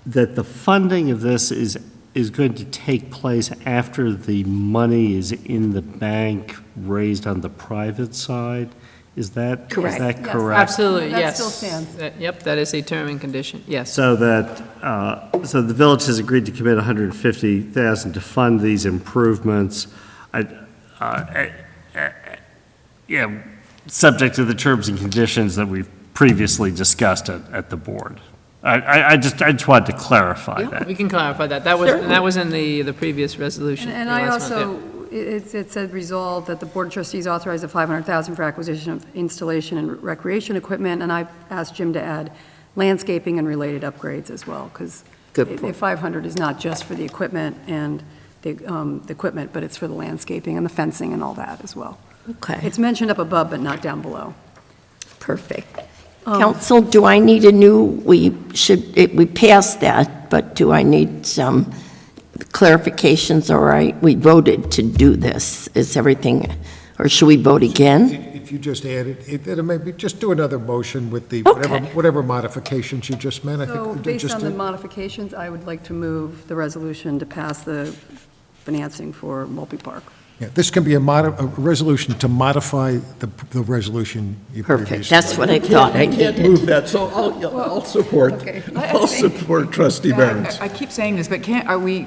the funding of this is going to take place after the money is in the bank raised on the private side. Is that Correct. Is that Yes. correct? Absolutely, That yes. still stands. Yep, that is a term and condition, yes. So that, so the village has agreed to commit $150,000 to fund these improvements. Yeah, subject to the terms and conditions that we've previously discussed at the board. I just wanted to clarify that. We can clarify that. That was in the previous resolution. And the I last one, yeah. also, it said resolved that the Board of Trustees authorize the $500,000 for acquisition of installation and recreation equipment, and I asked Jim to add landscaping and related upgrades as well, because Good the point. 500 is not just for the equipment and the equipment, but it's for the landscaping and the fencing and all that as well. Okay, It's mentioned up above, but not down below. perfect. Council, do I need a new, we passed that, but do I need some clarifications? All right, we voted to do this. Is everything, or should we vote again? If you just added, maybe just do another motion with the, Okay. whatever modifications you just meant. I think So we did based just on the do- modifications, I would like to move the resolution to pass the financing for Mulpey Park. Yeah, this can be a resolution to modify the resolution you previously. Perfect, that's what I thought I can't needed. move that, so I'll support, okay. I'll support Trustee Barron's. I keep saying this, but are we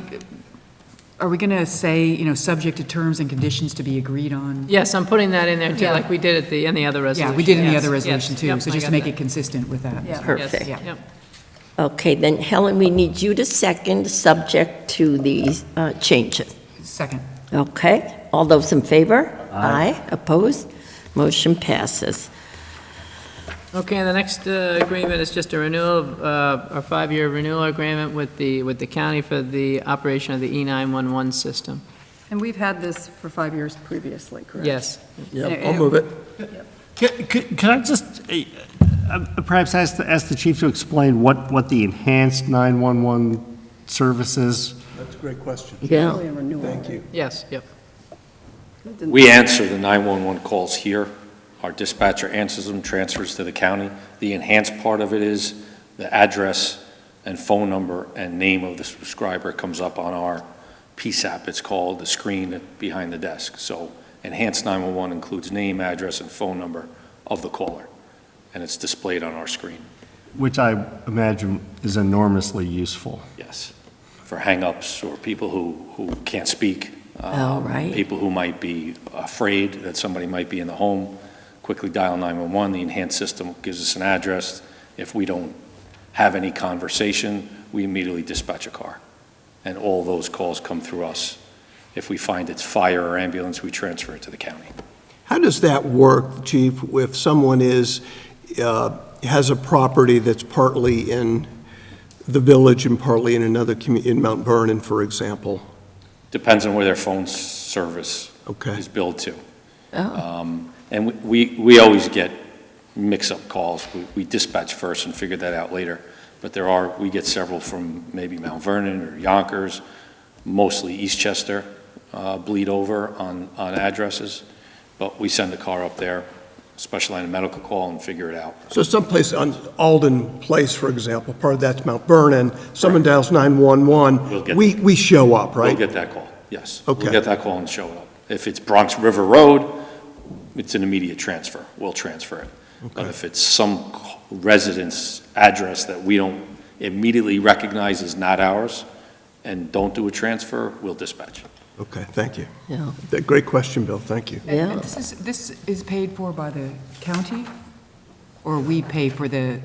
going to say, subject to terms and conditions to be agreed on? Yes, I'm putting that in there too, Yeah. like we did in the other resolution. Yeah, we did in the Yes, other yes, resolution too, yep, so I just got to make that. it consistent with that. Yeah. Perfect. Yes, yep. Okay, then Helen, we need you to second, subject to these changes. Second. Okay, all those in favor? Aye. Opposed? Motion passes. Okay, and the next agreement is just a renewal, a 5-year renewal agreement with the county for the operation of the E911 system. And we've had this for 5 years previously, correct? Yes. Yeah, I'll move it. Can I just perhaps ask the chief to explain what the enhanced 911 service is? That's a great question. Yeah. Really a renewal. Thank you. Yes, yep. We answer the 911 calls here. Our dispatcher answers them, transfers to the county. The enhanced part of it is the address and phone number and name of the subscriber comes up on our PSAP, it's called, the screen behind the desk. So enhanced 911 includes name, address, and phone number of the caller, and it's displayed on our screen. Which I imagine is enormously useful. Yes, for hang-ups or people who can't speak. Oh, right. People who might be afraid that somebody might be in the home, quickly dial 911. The enhanced system gives us an address. If we don't have any conversation, we immediately dispatch a car. And all those calls come through us. If we find it's fire or ambulance, we transfer it to the county. How does that work, Chief, if someone has a property that's partly in the village and partly in another community, in Mount Vernon, for example? Depends on where their phone service Okay. is billed to. Oh, And we always get mix-up calls. We dispatch first and figure that out later. But we get several from maybe Mount Vernon or Yonkers, mostly Eastchester, bleed over on addresses. But we send the car up there, special line of medical call, and figure it out. So someplace on Alden Place, for example, part of that's Mount Vernon, someone dials 911, We'll get we show up, We'll right? get that call, yes. Okay. We'll get that call and show it up. If it's Bronx River Road, it's an immediate transfer. We'll transfer it. But if it's some resident's address that we don't immediately recognize as not ours, and don't do a transfer, we'll dispatch. Okay, thank you. Yeah. Great question, Bill, thank you. Yeah. And this is paid for by the county? Or we pay for the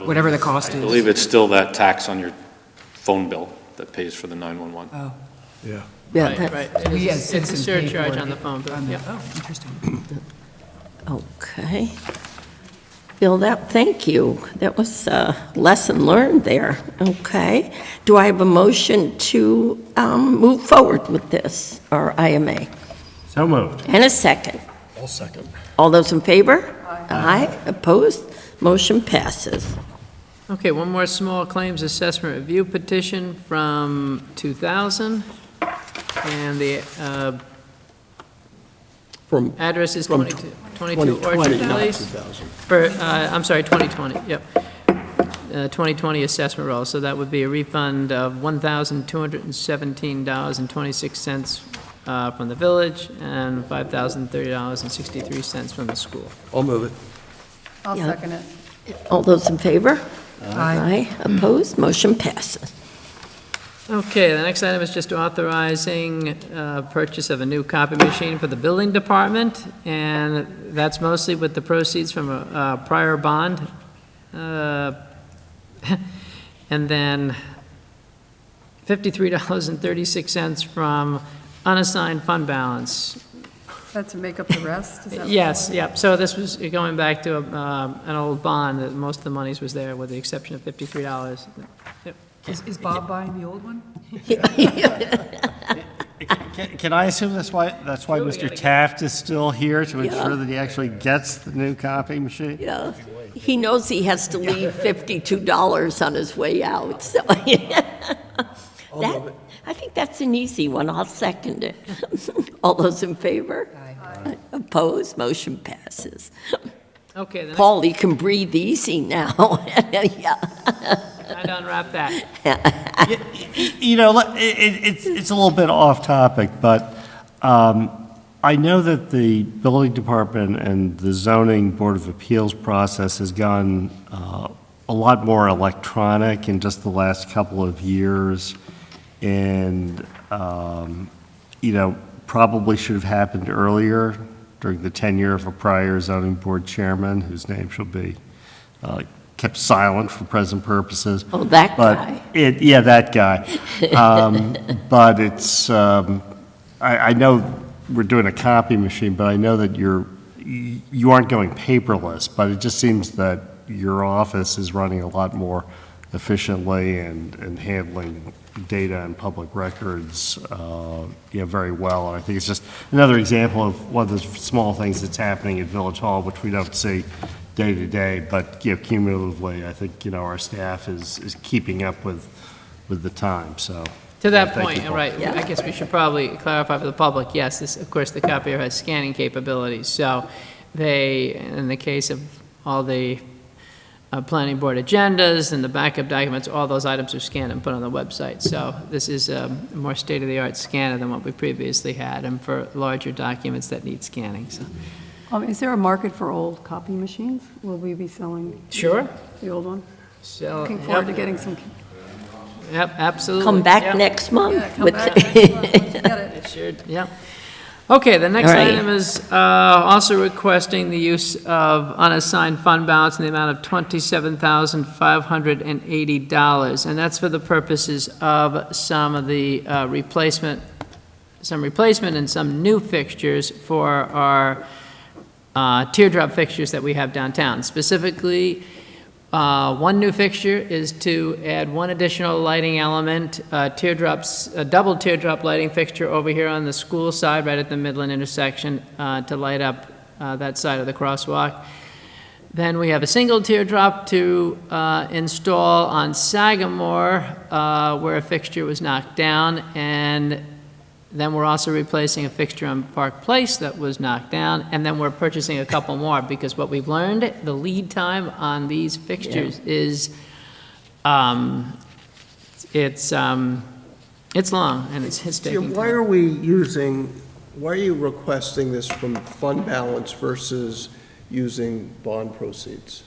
whatever the cost is? I believe it's still that tax on your phone bill that pays for the 911. Oh, Yeah. Yeah, Right, that's, right. we as It's a citizens pay for surcharge it on the phone bill, on the- yeah. Oh, interesting. okay. Bill, thank you. That was a lesson learned there. Okay. Do I have a motion to move forward with this, or IMA? So moved. And a second. I'll second. All those in favor? Aye. Opposed? Motion passes. Okay, one more small claims assessment review petition from 2000, and the From address is From 22 Orchard Place. 2000. For, I'm sorry, 2020, yep. 2020 assessment roll, so that would be a refund of $1,217.26 from the village and $5,030.63 from the school. I'll move it. I'll Yeah. second it. All those in favor? Aye. Opposed? Motion passes. Okay, the next item is just authorizing purchase of a new copy machine for the building department, and that's mostly with the proceeds from a prior bond. And then $53.36 from unassigned fund balance. That to make up the rest? Is that- Yes, yep, so this was going back to an old bond, that most of the monies was there, with the exception of $53. Yep. Is Bob buying the old one? Can I assume that's why Mr. Taft is still here, to ensure that he actually gets the new copy machine? Yeah. He knows he has to leave $52 on his way out, so. That- I think that's an easy one. I'll second it. All those in favor? Aye. Opposed? Motion passes. Okay, the next, Paul, you can breathe easy now. Yeah. I'd unwrap that. You know, it's a little bit off topic, but I know that the building department and the zoning board of appeals process has gone a lot more electronic in just the last couple of years, and you know, probably should have happened earlier during the tenure of a prior zoning board chairman, whose name shall be kept silent for present purposes. Oh, that But guy. yeah, that guy. But it's, I know we're doing a copy machine, but I know that you aren't going paperless, but it just seems that your office is running a lot more efficiently and handling data and public records, very well. And I think it's just another example of one of the small things that's happening at Village Hall, which we don't see day to day, but cumulatively, I think, our staff is keeping up with the time, so. To that thank point, you, Paul. right, I guess we should probably clarify for the public, yes, this, of course, the copier has scanning capabilities, so they, in the case of all the planning board agendas and the backup documents, all those items are scanned and put on the website, so this is a more state-of-the-art scanner than what we previously had, and for larger documents that need scanning, so. Is there a market for old copy machines? Will we be selling Sure. the old one? So, Looking forward to yep, getting some. yep, absolutely. Come back Yep. next month. Yeah, come with- back next month once you get it. Sure, yeah. Okay, the next All right. item is also requesting the use of unassigned fund balance in the amount of $27,580, and that's for the purposes of some of the replacement and some new fixtures for our teardrop fixtures that we have downtown. Specifically, one new fixture is to add one additional lighting element, a double teardrop lighting fixture over here on the school side, right at the Midland intersection, to light up that side of the crosswalk. Then we have a single teardrop to install on Sagamore, where a fixture was knocked down, and then we're also replacing a fixture on Park Place that was knocked down, and then we're purchasing a couple more, because what we've learned, the lead time on these fixtures is, it's long, and it's taking Why time. why are you requesting this from fund balance versus using bond proceeds?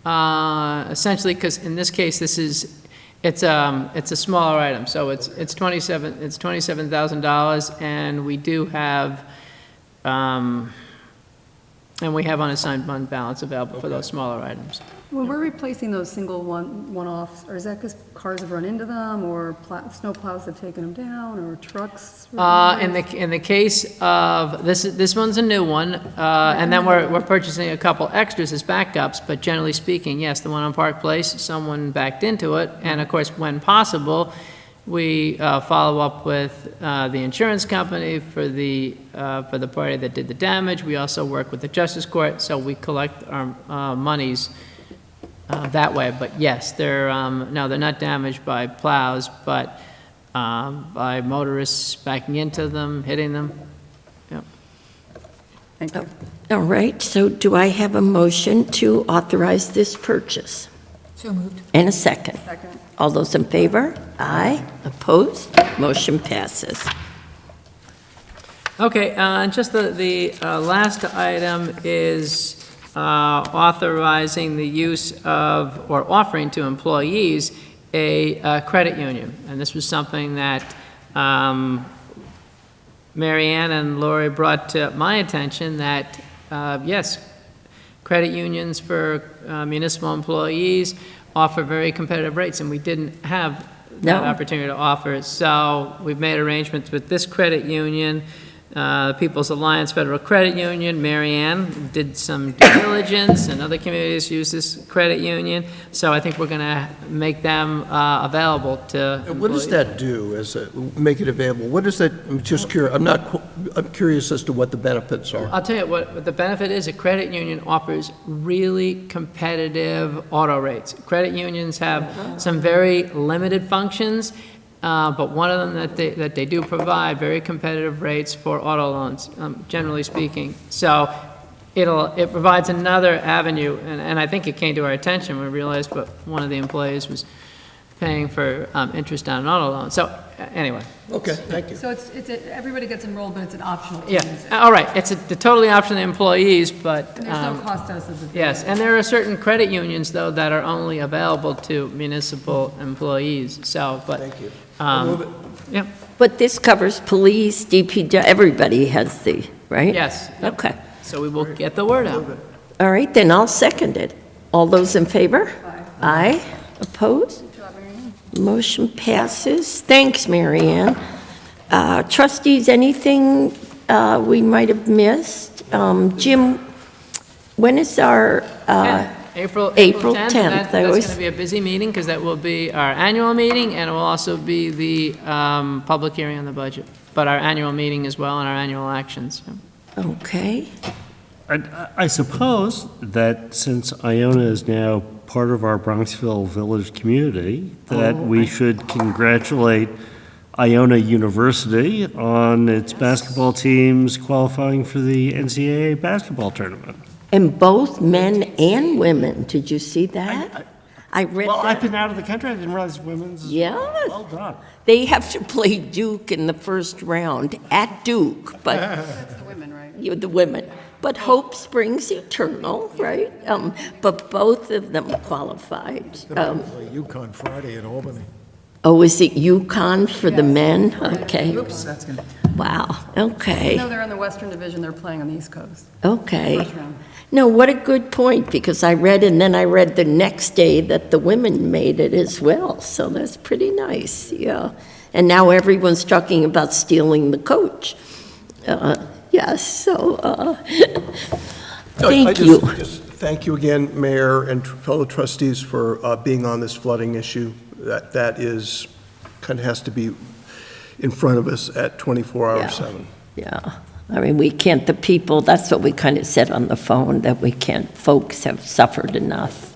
Essentially, because in this case, this is It's a smaller item, so it's $27,000, and we do have, and we have unassigned fund balance available for those smaller items. When we're replacing those single one-offs, or is that because cars have run into them, or snow plows have taken them down, or trucks? In the case of, this one's a new one, and then we're purchasing a couple extras as backups, but generally speaking, yes, the one on Park Place, someone backed into it, and of course, when possible, we follow up with the insurance company for the party that did the damage. We also work with the Justice Court, so we collect our monies that way. But yes, no, they're not damaged by plows, but by motorists backing into them, hitting them. Yep. Thank you. All right, so do I have a motion to authorize this purchase? So moved. And a second? Second. All those in favor? Aye. Opposed? Motion passes. Okay, and just the last item is authorizing the use of, or offering to employees, a credit union. And this was something that Mary Ann and Lori brought to my attention, that, yes, credit unions for municipal employees offer very competitive rates, and we didn't have that opportunity to offer it. So we've made arrangements with this credit union, People's Alliance Federal Credit Union. Mary Ann did some due diligence, and other communities use this credit union. So I think we're going to make them available to employees. What does that do, make it available? What is that, I'm just curious, I'm curious as to what the benefits are. I'll tell you what the benefit is. A credit union offers really competitive auto rates. Credit unions have some very limited functions, but one of them that they do provide very competitive rates for auto loans, generally speaking. So it provides another avenue, and I think it came to our attention when we realized what one of the employees was paying for interest on an auto loan. So anyway. Okay, thank you. So everybody gets enrolled, but it's an optional. Yeah, all right, it's a totally option to employees, but. And there's no cost to us as a. Yes, and there are certain credit unions, though, that are only available to municipal employees, so, but. Thank you. Move it. Yeah, But this covers police, DPW, everybody has the, right? yes. Okay. So we will get the word out. All right, then I'll second it. All those in favor? Aye. Opposed? Motion passes. Thanks, Mary Ann. Trustees, anything we might have missed? Jim, when is our, April April 10th. 10th, That's I going always- to be a busy meeting, because that will be our annual meeting, and it will also be the public hearing on the budget, but our annual meeting as well, and our annual actions. okay. I suppose that since Iona is now part of our Bronxville village community, that we should congratulate Iona University on its basketball teams qualifying for the NCAA basketball tournament. And both men and women, did you see that? I read Well, I've that. been out of the country, I didn't realize women's. Yes. Well done. They have to play Duke in the first round at Duke, but That's the women, right? you're the women. But hope springs eternal, right? But both of them qualified. Play UConn Friday in Albany. Oh, is it UConn for the men? Okay. Oops, that's going to. Wow, okay, No, they're in the Western Division, they're playing on the East Coast. okay. First round. No, what a good point, because I read, and then I read the next day that the women made it as well, so that's pretty nice, yeah. And now everyone's talking about stealing the coach. Yes, so, thank you. Just thank you again, Mayor and fellow trustees, for being on this flooding issue. That is, kind of has to be in front of us at 24 Yeah. hours 7. Yeah, I mean, we can't, the people, that's what we kind of said on the phone, that we can't, folks have suffered enough.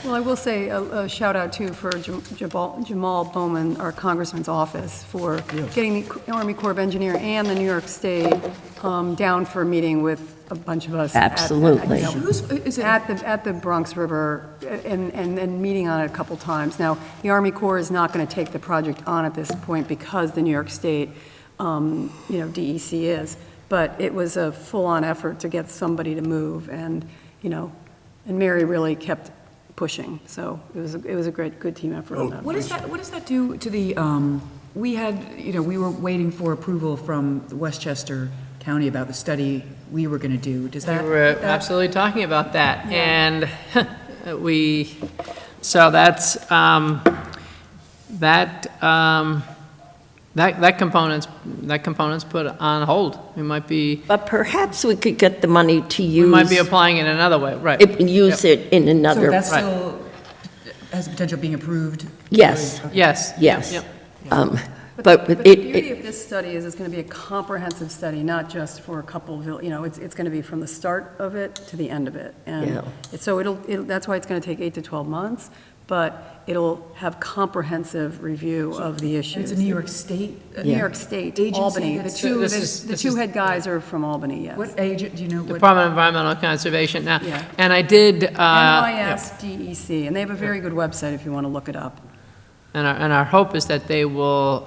Well, I will say a shout out too for Jamal Bowman, our congressman's office, for getting the Army Corps of Engineer and the New York State down for a meeting with a bunch of us. Absolutely. At the Bronx River and meeting on it a couple times. Now, the Army Corps is not going to take the project on at this point because the New York State, DEC is. But it was a full-on effort to get somebody to move, and Mary really kept pushing. So it was a good team effort on that. What does that do to the, we had, we were waiting for approval from Westchester County about the study we were going to do. Does that? We were absolutely talking about that, and so that's, that component's put on hold. We might be, But perhaps we could get the money to we use. might be applying it another way, right? Use it in So another. that's still, has the potential of being approved? Yes, Yes. yes. Yep. But the it, beauty of this study is it's going to be a comprehensive study, not just for a couple of, it's going to be from the start of it to the end of it. And Yeah. so that's why it's going to take 8 to 12 months, but it'll have comprehensive review of the And issues. it's a New York State? New York State, Agency Albany. The that's- two, this the is- two head guys are from Albany, yes. What agent, do you know? what- Department of Environmental Conservation now. Yeah. And I did, NYS DEC, and they have a very good website if you want to look it up. and our hope is that they will,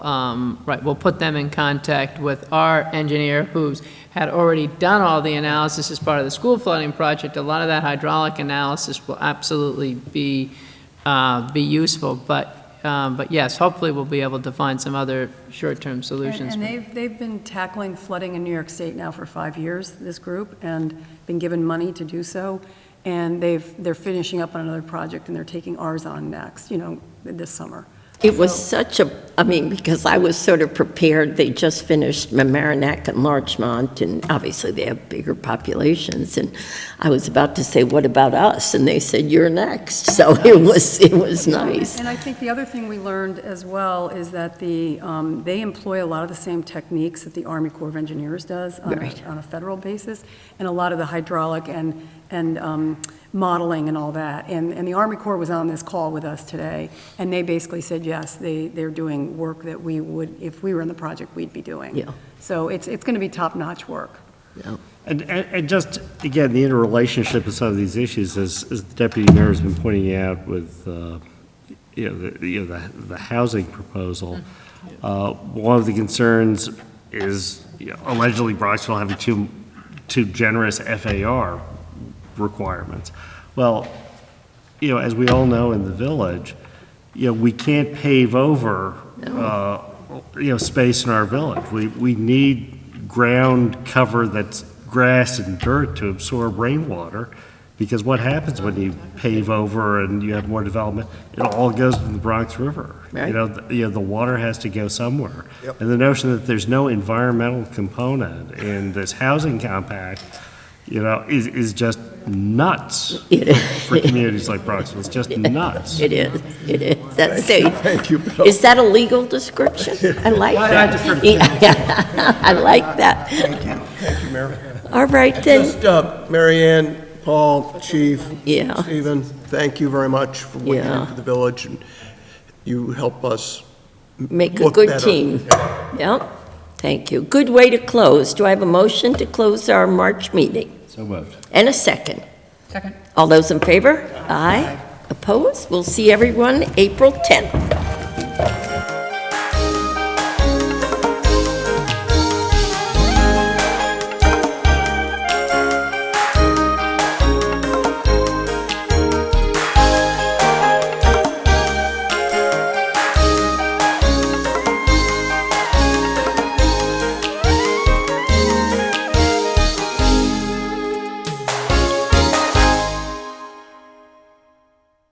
we'll put them in contact with our engineer who's had already done all the analysis as part of the school flooding project. A lot of that hydraulic analysis will absolutely be useful, but yes, hopefully we'll be able to find some other short-term solutions. And they've been tackling flooding in New York State now for 5 years, this group, and been given money to do so. And they're finishing up on another project, and they're taking ours on next, this summer. it was such a, because I was sort of prepared, they just finished Mamaroneck and Larchmont, and obviously they have bigger populations, and I was about to say, what about us? And they said, you're next, so it was nice. And I think the other thing we learned as well is that they employ a lot of the same techniques that the Army Corps of Engineers does on Right. a federal basis, and a lot of the hydraulic and modeling and all that. And the Army Corps was on this call with us today, and they basically said, yes, they're doing work that we would, if we were in the project, we'd be doing. Yeah. So it's going to be top-notch work. Yeah. And just, again, the interrelationship of some of these issues, as the deputy mayor has been pointing out with, the housing proposal, one of the concerns is allegedly Bronxville having too generous FAR requirements. Well, as we all know in the village, we can't pave over, space in our village. We need ground cover that's grass and dirt to absorb rainwater, because what happens when you pave over and you have more development? It all goes to the Bronx River. Right. The water has to go somewhere. Yep. And the notion that there's no environmental component in this housing compact, is just nuts for communities like Bronxville. It's just nuts. It is. That's safe. Thank you, Bill. Is that a legal description? I like that. Yeah, I like that. Thank you, Mayor. All right, then. Just, Mary Ann, Paul, Chief, Yeah. Stephen, thank you very much for what you Yeah. do for the village, and you help us Make a look good better. team. Yep, thank you. Good way to close. Do I have a motion to close our March meeting? So moved. And a second. Second. All those in favor? Aye. Opposed? We'll see everyone April 10th.